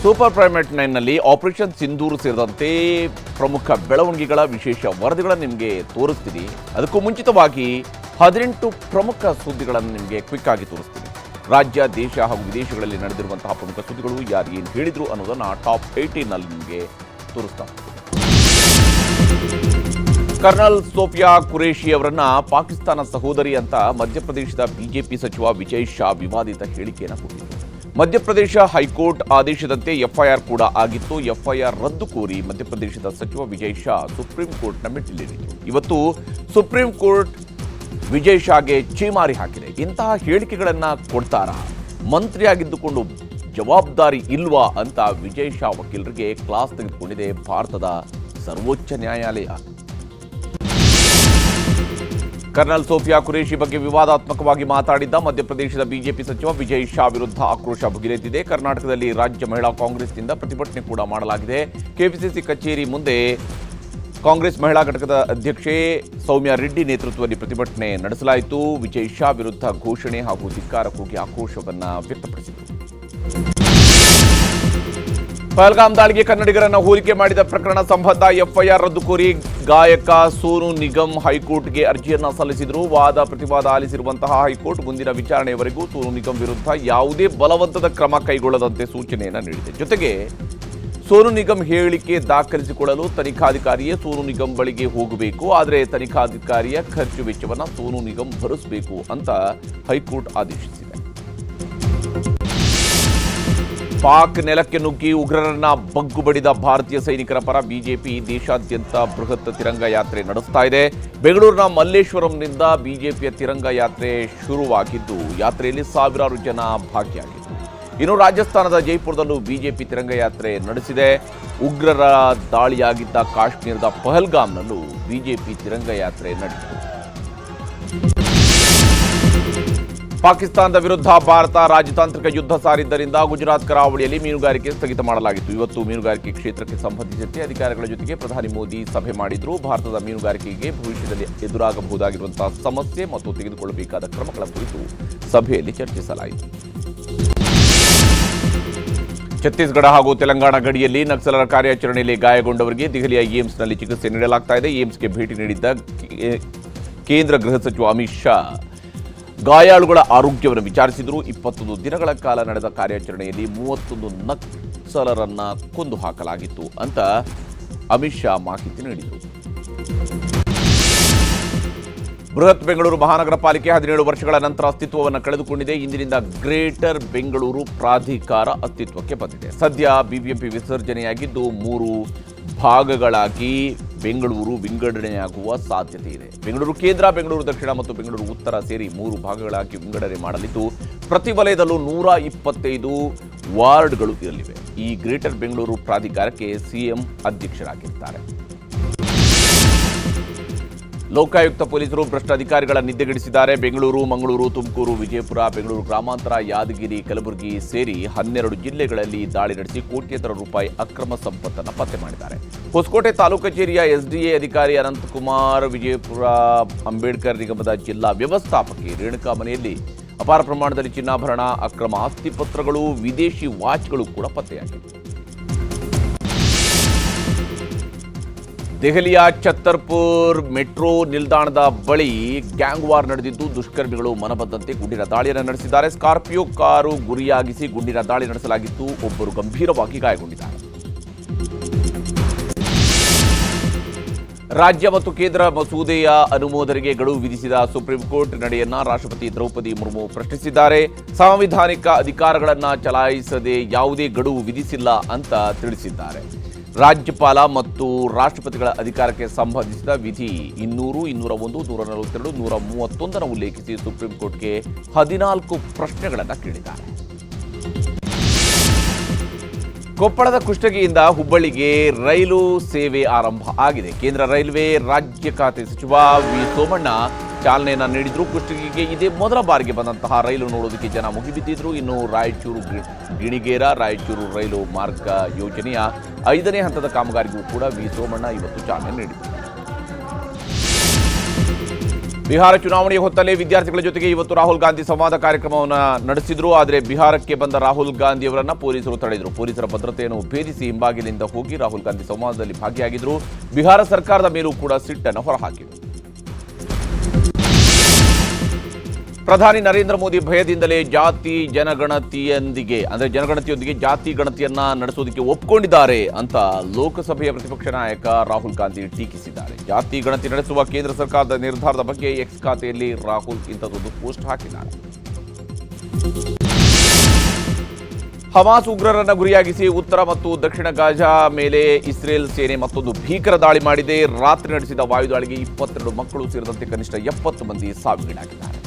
Super primate 9ನಲ್ಲಿ operation Sindoor ಸೇರಿದಂತೆ ಪ್ರಮುಖ ಬೆಳವಣಿಗೆಗಳ ವಿಶೇಷ ವರದಿಗಳನ್ನು ನಿಮಗೆ ತೋರಿಸ್ತೀನಿ. ಅದಕ್ಕೂ ಮುಂಚಿತವಾಗಿ 18 ಪ್ರಮುಖ ಸುದ್ದಿಗಳನ್ನು ನಿಮಗೆ ಕ್ವಿಕ್ ಆಗಿ ತೋರಿಸ್ತೀನಿ. ರಾಜ್ಯ, ದೇಶ ಹಾಗೂ ವಿದೇಶಗಳಲ್ಲಿ ನಡೆದಿರುವಂತಹ ಪ್ರಮುಖ ಸುದ್ದಿಗಳು ಯಾರು ಏನು ಹೇಳಿದ್ರು ಅನ್ನೋದನ್ನು ಟಾಪ್ 18ನಲ್ಲಿ ನಿಮಗೆ ತೋರಿಸ್ತಾ ಹೋಗ್ತೀನಿ. ಕರ್ನಲ್ ಸೋಫಿಯಾ ಖುರೇಷಿ ಅವರನ್ನ ಪಾಕಿಸ್ತಾನ ಸಹೋದರಿ ಅಂತ ಮಧ್ಯಪ್ರದೇಶದ ಬಿಜೆಪಿ ಸಚಿವ ವಿಜಯ್ ಶಾ ವಿವಾದಿತ ಹೇಳಿಕೆಯನ್ನು ಕೊಟ್ಟಿದ್ದರು. ಮಧ್ಯಪ್ರದೇಶ ಹೈಕೋರ್ಟ್ ಆದೇಶದಂತೆ ಎಫ್ಐಆರ್ ಕೂಡ ಆಗಿತ್ತು. ಎಫ್ಐಆರ್ ರದ್ದು ಕೋರಿ ಮಧ್ಯಪ್ರದೇಶದ ಸಚಿವ ವಿಜಯ್ ಶಾ ಸುಪ್ರೀಂ ಕೋರ್ಟ್ನ ಮೆಟ್ಟಿಲೇರಿದರು. ಇವತ್ತು ಸುಪ್ರೀಂ ಕೋರ್ಟ್ ವಿಜಯ್ ಶಾಗೆ ಛೀಮಾರಿ ಹಾಕಿದೆ. ಇಂತಹ ಹೇಳಿಕೆಗಳನ್ನು ಕೊಡ್ತಾರಾ, ಮಂತ್ರಿಯಾಗಿದ್ದುಕೊಂಡು ಜವಾಬ್ದಾರಿ ಇಲ್ವಾ ಅಂತ ವಿಜಯ್ ಶಾ ವಕೀಲರಿಗೆ ಕ್ಲಾಸ್ ತೆಗೆದುಕೊಂಡಿದೆ ಭಾರತದ ಸರ್ವೋಚ್ಚ ನ್ಯಾಯಾಲಯ. ಕರ್ನಲ್ ಸೋಫಿಯಾ ಖುರೇಷಿ ಬಗ್ಗೆ ವಿವಾದಾತ್ಮಕವಾಗಿ ಮಾತಾಡಿದ್ದ ಮಧ್ಯಪ್ರದೇಶದ ಬಿಜೆಪಿ ಸಚಿವ ವಿಜಯ್ ಶಾ ವಿರುದ್ಧ ಆಕ್ರೋಶ ಭುಗಿಲೆದ್ದಿದೆ. ಕರ್ನಾಟಕದಲ್ಲಿ ರಾಜ್ಯ ಮಹಿಳಾ ಕಾಂಗ್ರೆಸ್ನಿಂದ ಪ್ರತಿಭಟನೆ ಕೂಡ ಮಾಡಲಾಗಿದೆ. ಕೆಪಿಸಿಸಿ ಕಚೇರಿ ಮುಂದೆ ಕಾಂಗ್ರೆಸ್ ಮಹಿಳಾ ಘಟಕದ ಅಧ್ಯಕ್ಷೆ ಸೌಮ್ಯಾ ರೆಡ್ಡಿ ನೇತೃತ್ವದಲ್ಲಿ ಪ್ರತಿಭಟನೆ ನಡೆಸಲಾಯಿತು. ವಿಜಯ್ ಶಾ ವಿರುದ್ಧ ಘೋಷಣೆ ಹಾಗೂ ಧಿಕ್ಕಾರ ಕೂಗಿ ಆಕ್ರೋಶವನ್ನು ವ್ಯಕ್ತಪಡಿಸಿದರು. ಪಹಲ್ಗಾಮ್ ದಾಳಿಗೆ ಕನ್ನಡಿಗರನ್ನು ಹೋಲಿಕೆ ಮಾಡಿದ ಪ್ರಕರಣ ಸಂಬಂಧ ಎಫ್ಐಆರ್ ರದ್ದು ಕೋರಿ ಗಾಯಕ ಸೋನು ನಿಗಮ್ ಹೈಕೋರ್ಟ್ಗೆ ಅರ್ಜಿಯನ್ನು ಸಲ್ಲಿಸಿದರು. ವಾದ ಪ್ರತಿವಾದ ಆಲಿಸಿರುವಂತಹ ಹೈಕೋರ್ಟ್ ಮುಂದಿನ ವಿಚಾರಣೆಯವರೆಗೂ ಸೋನು ನಿಗಮ್ ವಿರುದ್ಧ ಯಾವುದೇ ಬಲವಂತದ ಕ್ರಮ ಕೈಗೊಳ್ಳದಂತೆ ಸೂಚನೆಯನ್ನು ನೀಡಿದೆ. ಜೊತೆಗೆ ಸೋನು ನಿಗಮ್ ಹೇಳಿಕೆ ದಾಖಲಿಸಿಕೊಳ್ಳಲು ತನಿಖಾಧಿಕಾರಿಯೇ ಸೋನು ನಿಗಮ್ ಬಳಿಗೆ ಹೋಗಬೇಕು. ಆದರೆ ತನಿಖಾಧಿಕಾರಿಯ ಖರ್ಚು ವೆಚ್ಚವನ್ನು ಸೋನು ನಿಗಮ್ ಭರಿಸಬೇಕು ಅಂತ ಹೈಕೋರ್ಟ್ ಆದೇಶಿಸಿದೆ. ಪಾಕ್ ನೆಲಕ್ಕೆ ನುಗ್ಗಿ ಉಗ್ರರನ್ನ ಬಗ್ಗು ಬಡಿದ ಭಾರತೀಯ ಸೈನಿಕರ ಪರ ಬಿಜೆಪಿ ದೇಶಾದ್ಯಂತ ಬೃಹತ್ ತಿರಂಗ ಯಾತ್ರೆ ನಡೆಸ್ತಾ ಇದೆ. ಬೆಂಗಳೂರಿನ ಮಲ್ಲೇಶ್ವರಂನಿಂದ ಬಿಜೆಪಿಯ ತಿರಂಗ ಯಾತ್ರೆ ಶುರುವಾಗಿದ್ದು ಯಾತ್ರೆಯಲ್ಲಿ ಸಾವಿರಾರು ಜನ ಭಾಗಿಯಾಗಿದ್ದರು. ಇನ್ನು ರಾಜಸ್ಥಾನದ ಜೈಪುರದಲ್ಲೂ ಬಿಜೆಪಿ ತಿರಂಗ ಯಾತ್ರೆ ನಡೆಸಿದೆ. ಉಗ್ರರ ದಾಳಿಯಾಗಿದ್ದ ಕಾಶ್ಮೀರದ ಪಹಲ್ಗಾಮ್ನಲ್ಲೂ ಬಿಜೆಪಿ ತಿರಂಗ ಯಾತ್ರೆ ನಡೆಸಿತು. ಪಾಕಿಸ್ತಾನದ ವಿರುದ್ಧ ಭಾರತ ರಾಜತಾಂತ್ರಿಕ ಯುದ್ಧ ಸಾರಿದ್ದರಿಂದ ಗುಜರಾತ್ ಕರಾವಳಿಯಲ್ಲಿ ಮೀನುಗಾರಿಕೆ ಸ್ಥಗಿತ ಮಾಡಲಾಗಿತ್ತು. ಇವತ್ತು ಮೀನುಗಾರಿಕೆ ಕ್ಷೇತ್ರಕ್ಕೆ ಸಂಬಂಧಿಸಿದಂತೆ ಅಧಿಕಾರಿಗಳ ಜೊತೆಗೆ ಪ್ರಧಾನಿ ಮೋದಿ ಸಭೆ ಮಾಡಿದ್ರು. ಭಾರತದ ಮೀನುಗಾರಿಕೆಗೆ ಭವಿಷ್ಯದಲ್ಲಿ ಎದುರಾಗಬಹುದಾಗಿರುವಂತಹ ಸಮಸ್ಯೆ ಮತ್ತು ತೆಗೆದುಕೊಳ್ಳಬೇಕಾದ ಕ್ರಮಗಳ ಕುರಿತು ಸಭೆಯಲ್ಲಿ ಚರ್ಚಿಸಲಾಯಿತು. ಛತ್ತೀಸ್ಗಢ ಹಾಗೂ ತೆಲಂಗಾಣ ಗಡಿಯಲ್ಲಿ ನಕ್ಸಲರ ಕಾರ್ಯಾಚರಣೆಯಲ್ಲಿ ಗಾಯಗೊಂಡವರಿಗೆ ದೆಹಲಿಯ ಏಮ್ಸ್ನಲ್ಲಿ ಚಿಕಿತ್ಸೆ ನೀಡಲಾಗ್ತಾ ಇದೆ. ಏಮ್ಸ್ಗೆ ಭೇಟಿ ನೀಡಿದ್ದ ಕೇಂದ್ರ ಗೃಹ ಸಚಿವ ಅಮಿತ್ ಶಾ ಗಾಯಾಳುಗಳ ಆರೋಗ್ಯವನ್ನು ವಿಚಾರಿಸಿದರು. 21 ದಿನಗಳ ಕಾಲ ನಡೆದ ಕಾರ್ಯಾಚರಣೆಯಲ್ಲಿ 31 ನಕ್ಸಲರನ್ನ ಕೊಂದು ಹಾಕಲಾಗಿತ್ತು ಅಂತ ಅಮಿತ್ ಶಾ ಮಾಹಿತಿ ನೀಡಿದರು. ಬೃಹತ್ ಬೆಂಗಳೂರು ಮಹಾನಗರ ಪಾಲಿಕೆ 17 ವರ್ಷಗಳ ನಂತರ ಅಸ್ತಿತ್ವವನ್ನು ಕಳೆದುಕೊಂಡಿದೆ. ಇಂದಿನಿಂದ ಗ್ರೇಟರ್ ಬೆಂಗಳೂರು ಪ್ರಾಧಿಕಾರ ಅಸ್ತಿತ್ವಕ್ಕೆ ಬಂದಿದೆ. ಸದ್ಯ ಬಿಬಿಎಂಪಿ ವಿಸರ್ಜನೆಯಾಗಿದ್ದು 3 ಭಾಗಗಳಾಗಿ ಬೆಂಗಳೂರು ವಿಂಗಡಣೆಯಾಗುವ ಸಾಧ್ಯತೆ ಇದೆ. ಬೆಂಗಳೂರು ಕೇಂದ್ರ, ಬೆಂಗಳೂರು ದಕ್ಷಿಣ ಮತ್ತು ಬೆಂಗಳೂರು ಉತ್ತರ ಸೇರಿ 3 ಭಾಗಗಳಾಗಿ ವಿಂಗಡಣೆ ಮಾಡಲಿದ್ದು ಪ್ರತಿ ವಲಯದಲ್ಲೂ 125 ವಾರ್ಡ್ಗಳು ಇರಲಿವೆ. ಈ ಗ್ರೇಟರ್ ಬೆಂಗಳೂರು ಪ್ರಾಧಿಕಾರಕ್ಕೆ ಸಿಎಂ ಅಧ್ಯಕ್ಷರಾಗಿದ್ದಾರೆ. ಲೋಕಾಯುಕ್ತ ಪೊಲೀಸರು ಭ್ರಷ್ಟ ಅಧಿಕಾರಿಗಳ ನಿದ್ದೆಗೆಡಿಸಿದ್ದಾರೆ. ಬೆಂಗಳೂರು, ಮಂಗಳೂರು, ತುಮಕೂರು, ವಿಜಯಪುರ, ಬೆಂಗಳೂರು ಗ್ರಾಮಾಂತರ, ಯಾದಗಿರಿ, ಕಲಬುರಗಿ ಸೇರಿ 12 ಜಿಲ್ಲೆಗಳಲ್ಲಿ ದಾಳಿ ನಡೆಸಿ ಕೋಟ್ಯಂತರ ರೂಪಾಯಿ ಅಕ್ರಮ ಸಂಪತ್ತನ್ನು ಪತ್ತೆ ಮಾಡಿದ್ದಾರೆ. ಹೊಸಕೋಟೆ ತಾಲೂಕು ಕಚೇರಿಯ ಎಸ್ಡಿಎ ಅಧಿಕಾರಿ ಅನಂತಕುಮಾರ್, ವಿಜಯಪುರ ಅಂಬೇಡ್ಕರ್ ನಿಗಮದ ಜಿಲ್ಲಾ ವ್ಯವಸ್ಥಾಪಕಿ ರೇಣುಕಾ ಮನೆಯಲ್ಲಿ ಅಪಾರ ಪ್ರಮಾಣದಲ್ಲಿ ಚಿನ್ನಾಭರಣ, ಅಕ್ರಮ ಆಸ್ತಿ ಪತ್ರಗಳು, ವಿದೇಶಿ ವಾಚ್ಗಳು ಕೂಡ ಪತ್ತೆಯಾಗಿವೆ. ದೆಹಲಿಯ ಛತ್ತರ್ಪುರ್ ಮೆಟ್ರೋ ನಿಲ್ದಾಣದ ಬಳಿ ಗ್ಯಾಂಗ್ ವಾರ್ ನಡೆದಿದ್ದು ದುಷ್ಕರ್ಮಿಗಳು ಮನಬಂದಂತೆ ಗುಂಡಿನ ದಾಳಿಯನ್ನು ನಡೆಸಿದ್ದಾರೆ. ಸ್ಕಾರ್ಪಿಯೋ ಕಾರು ಗುರಿಯಾಗಿಸಿ ಗುಂಡಿನ ದಾಳಿ ನಡೆಸಲಾಗಿತ್ತು. ಒಬ್ಬರು ಗಂಭೀರವಾಗಿ ಗಾಯಗೊಂಡಿದ್ದಾರೆ. ರಾಜ್ಯ ಮತ್ತು ಕೇಂದ್ರ ಮಸೂದೆಯ ಅನುಮೋದನೆಗೆ ಗಡುವು ವಿಧಿಸಿದ ಸುಪ್ರೀಂ ಕೋರ್ಟ್ ನಡೆಯನ್ನ ರಾಷ್ಟ್ರಪತಿ ದ್ರೌಪದಿ ಮುರ್ಮು ಪ್ರಶ್ನಿಸಿದ್ದಾರೆ. ಸಾಂವಿಧಾನಿಕ ಅಧಿಕಾರಗಳನ್ನು ಚಲಾಯಿಸದೆ ಯಾವುದೇ ಗಡುವು ವಿಧಿಸಿಲ್ಲ ಅಂತ ತಿಳಿಸಿದ್ದಾರೆ. ರಾಜ್ಯಪಾಲ ಮತ್ತು ರಾಷ್ಟ್ರಪತಿಗಳ ಅಧಿಕಾರಕ್ಕೆ ಸಂಬಂಧಿಸಿದ ವಿಧಿ 200, 201, 142, 131 ಉಲ್ಲೇಖಿಸಿ ಸುಪ್ರೀಂ ಕೋರ್ಟ್ಗೆ 14 ಪ್ರಶ್ನೆಗಳನ್ನು ಕೇಳಿದ್ದಾರೆ. ಕೊಪ್ಪಳದ ಕುಷ್ಟಗಿಯಿಂದ ಹುಬ್ಬಳ್ಳಿಗೆ ರೈಲು ಸೇವೆ ಆರಂಭ ಆಗಿದೆ. ಕೇಂದ್ರ ರೈಲ್ವೆ ರಾಜ್ಯ ಖಾತೆ ಸಚಿವ ವಿ ಸೋಮಣ್ಣ ಚಾಲನೆಯನ್ನು ನೀಡಿದ್ರು. ಕುಷ್ಟಗಿಗೆ ಇದೇ ಮೊದಲ ಬಾರಿಗೆ ಬಂದಂತಹ ರೈಲು ನೋಡೋದಕ್ಕೆ ಜನ ಮುಗಿಬಿದ್ದಿದ್ರು. ಇನ್ನು ರಾಯಚೂರು ಗಿಣಿಗೇರ ರಾಯಚೂರು ರೈಲು ಮಾರ್ಗ ಯೋಜನೆಯ 5ನೇ ಹಂತದ ಕಾಮಗಾರಿಗೂ ಕೂಡ ವಿ ಸೋಮಣ್ಣ ಇವತ್ತು ಚಾಲನೆ ನೀಡಿದರು. ಬಿಹಾರ ಚುನಾವಣೆಯ ಹೊತ್ತಲ್ಲೇ ವಿದ್ಯಾರ್ಥಿಗಳ ಜೊತೆಗೆ ಇವತ್ತು ರಾಹುಲ್ ಗಾಂಧಿ ಸಂವಾದ ಕಾರ್ಯಕ್ರಮವನ್ನು ನಡೆಸಿದ್ರು. ಆದರೆ ಬಿಹಾರಕ್ಕೆ ಬಂದ ರಾಹುಲ್ ಗಾಂಧಿ ಅವರನ್ನ ಪೊಲೀಸರು ತಡೆದರು. ಪೊಲೀಸರ ಭದ್ರತೆಯನ್ನು ಭೇದಿಸಿ ಹಿಂಬಾಗಿಲಿಂದ ಹೋಗಿ ರಾಹುಲ್ ಗಾಂಧಿ ಸಂವಾದದಲ್ಲಿ ಭಾಗಿಯಾಗಿದ್ರು. ಬಿಹಾರ ಸರ್ಕಾರದ ಮೇಲೂ ಕೂಡ ಸಿಟ್ಟನ್ನು ಹೊರಹಾಕಿದರು. ಪ್ರಧಾನಿ ನರೇಂದ್ರ ಮೋದಿ ಭಯದಿಂದಲೇ ಜನಗಣತಿಯೊಂದಿಗೆ ಜಾತಿ ಗಣತಿಯನ್ನ ನಡೆಸೋದಕ್ಕೆ ಒಪ್ಪಿಕೊಂಡಿದ್ದಾರೆ ಅಂತ ಲೋಕಸಭೆಯ ಪ್ರತಿಪಕ್ಷ ನಾಯಕ ರಾಹುಲ್ ಗಾಂಧಿ ಟೀಕಿಸಿದ್ದಾರೆ. ಜಾತಿ ಗಣತಿ ನಡೆಸುವ ಕೇಂದ್ರ ಸರ್ಕಾರದ ನಿರ್ಧಾರದ ಬಗ್ಗೆ ಎಕ್ಸ್ ಖಾತೆಯಲ್ಲಿ ರಾಹುಲ್ ಇಂಥದ್ದೊಂದು ಪೋಸ್ಟ್ ಹಾಕಿದ್ದಾರೆ. ಹಮಾಸ್ ಉಗ್ರರನ್ನ ಗುರಿಯಾಗಿಸಿ ಉತ್ತರ ಮತ್ತು ದಕ್ಷಿಣ ಗಾಜಾ ಮೇಲೆ ಇಸ್ರೇಲ್ ಸೇನೆ ಮತ್ತೊಂದು ಭೀಕರ ದಾಳಿ ಮಾಡಿದೆ. ರಾತ್ರಿ ನಡೆಸಿದ ವಾಯುದಾಳಿಗೆ 22 ಮಕ್ಕಳು ಸೇರಿದಂತೆ ಕನಿಷ್ಠ 70 ಮಂದಿ ಸಾವಿಗೀಡಾಗಿದ್ದಾರೆ.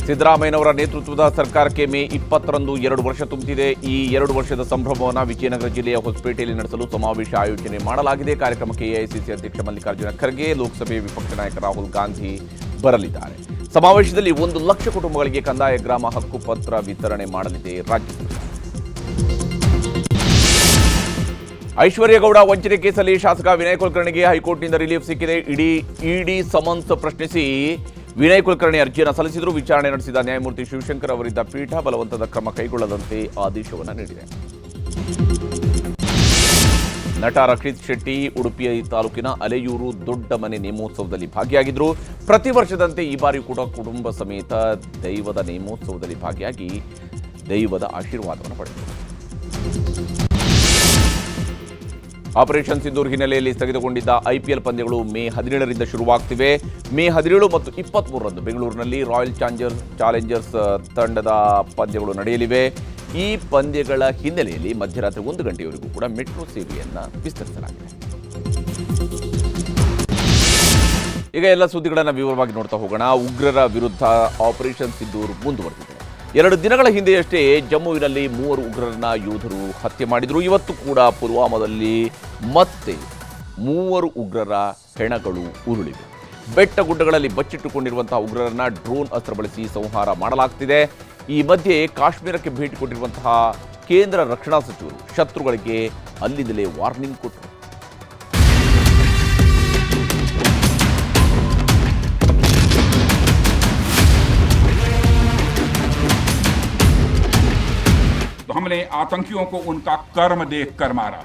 ಸಿದ್ದರಾಮಯ್ಯನವರ ನೇತೃತ್ವದ ಸರ್ಕಾರಕ್ಕೆ ಮೇ 20ರಂದು 2 ವರ್ಷ ತುಂಬುತ್ತಿದೆ. ಈ 2 ವರ್ಷದ ಸಂಭ್ರಮವನ್ನು ವಿಜಯನಗರ ಜಿಲ್ಲೆಯ ಹೊಸಪೇಟೆಯಲ್ಲಿ ನಡೆಸಲು ಸಮಾವೇಶ ಆಯೋಜನೆ ಮಾಡಲಾಗಿದೆ. ಕಾರ್ಯಕ್ರಮಕ್ಕೆ ಎಐಸಿಸಿ ಅಧ್ಯಕ್ಷ ಮಲ್ಲಿಕಾರ್ಜುನ ಖರ್ಗೆ, ಲೋಕಸಭೆ ವಿಪಕ್ಷ ನಾಯಕ ರಾಹುಲ್ ಗಾಂಧಿ ಬರಲಿದ್ದಾರೆ. ಸಮಾವೇಶದಲ್ಲಿ 1 ಲಕ್ಷ ಕುಟುಂಬಗಳಿಗೆ ಕಂದಾಯ ಗ್ರಾಮ ಹಕ್ಕು ಪತ್ರ ವಿತರಣೆ ಮಾಡಲಿದೆ ರಾಜ್ಯ ಸರ್ಕಾರ. ಐಶ್ವರ್ಯಗೌಡ ವಂಚನೆ ಕೇಸಲ್ಲಿ ಶಾಸಕ ವಿನಯ್ ಕುಲಕರ್ಣಿಗೆ ಹೈಕೋರ್ಟ್ನಿಂದ ರಿಲೀಫ್ ಸಿಕ್ಕಿದೆ. ಇಡಿ ಸಮನ್ಸ್ ಪ್ರಶ್ನಿಸಿ ವಿನಯ್ ಕುಲಕರ್ಣಿ ಅರ್ಜಿಯನ್ನು ಸಲ್ಲಿಸಿದರು. ವಿಚಾರಣೆ ನಡೆಸಿದ ನ್ಯಾಯಮೂರ್ತಿ ಶಿವಶಂಕರ್ ಅವರಿದ್ದ ಪೀಠ ಬಲವಂತದ ಕ್ರಮ ಕೈಗೊಳ್ಳದಂತೆ ಆದೇಶವನ್ನು ನೀಡಿದೆ. ನಟ ರಕ್ಷಿತ್ ಶೆಟ್ಟಿ ಉಡುಪಿಯ ತಾಲೂಕಿನ ಅಲೆಯೂರು ದೊಡ್ಡ ಮನೆ ನೇಮೋತ್ಸವದಲ್ಲಿ ಭಾಗಿಯಾಗಿದ್ದರು. ಪ್ರತಿ ವರ್ಷದಂತೆ ಈ ಬಾರಿ ಕೂಡ ಕುಟುಂಬ ಸಮೇತ ದೈವದ ನೇಮೋತ್ಸವದಲ್ಲಿ ಭಾಗಿಯಾಗಿ ದೈವದ ಆಶೀರ್ವಾದವನ್ನು ಪಡೆದರು. ಆಪರೇಷನ್ ಸಿಂಧೂರ್ ಹಿನ್ನೆಲೆಯಲ್ಲಿ ಸ್ಥಗಿತಗೊಂಡಿದ್ದ ಐಪಿಎಲ್ ಪಂದ್ಯಗಳು ಮೇ 17ರಿಂದ ಶುರುವಾಗ್ತಿವೆ. ಮೇ 17 ಮತ್ತು 23ರಂದು ಬೆಂಗಳೂರಿನಲ್ಲಿ ರಾಯಲ್ ಚಾಲೆಂಜರ್ಸ್ ತಂಡದ ಪಂದ್ಯಗಳು ನಡೆಯಲಿವೆ. ಈ ಪಂದ್ಯಗಳ ಹಿನ್ನೆಲೆಯಲ್ಲಿ ಮಧ್ಯರಾತ್ರಿ 1 ಗಂಟೆಯವರೆಗೂ ಕೂಡ ಮೆಟ್ರೋ ಸೇವೆಯನ್ನು ವಿಸ್ತರಿಸಲಾಗಿದೆ. ಈಗ ಎಲ್ಲ ಸುದ್ದಿಗಳನ್ನು ವಿವರವಾಗಿ ನೋಡ್ತಾ ಹೋಗೋಣ. ಉಗ್ರರ ವಿರುದ್ಧ ಆಪರೇಷನ್ ಸಿಂಧೂರ್ ಮುಂದುವರೆದಿದೆ. 2 ದಿನಗಳ ಹಿಂದೆಯಷ್ಟೇ ಜಮ್ಮುವಿನಲ್ಲಿ 3 ಉಗ್ರರನ್ನ ಯೋಧರು ಹತ್ಯೆ ಮಾಡಿದರು. ಇವತ್ತು ಕೂಡ ಪುಲ್ವಾಮಾದಲ್ಲಿ ಮತ್ತೆ 3 ಉಗ್ರರ ಹೆಣಗಳು ಉರುಳಿವೆ. ಬೆಟ್ಟಗುಡ್ಡಗಳಲ್ಲಿ ಬಚ್ಚಿಟ್ಟುಕೊಂಡಿರುವಂತಹ ಉಗ್ರರನ್ನ ಡ್ರೋನ್ ಅಸ್ತ್ರ ಬಳಸಿ ಸಂಹಾರ ಮಾಡಲಾಗ್ತಿದೆ. ಈ ಮಧ್ಯೆ ಕಾಶ್ಮೀರಕ್ಕೆ ಭೇಟಿ ಕೊಟ್ಟಿರುವಂತಹ ಕೇಂದ್ರ ರಕ್ಷಣಾ ಸಚಿವರು ಶತ್ರುಗಳಿಗೆ ಅಲ್ಲಿಂದಲೇ ವಾರ್ನಿಂಗ್ ಕೊಟ್ಟರು. हमने आतंकियों को उनका कर्म देखकर मारा.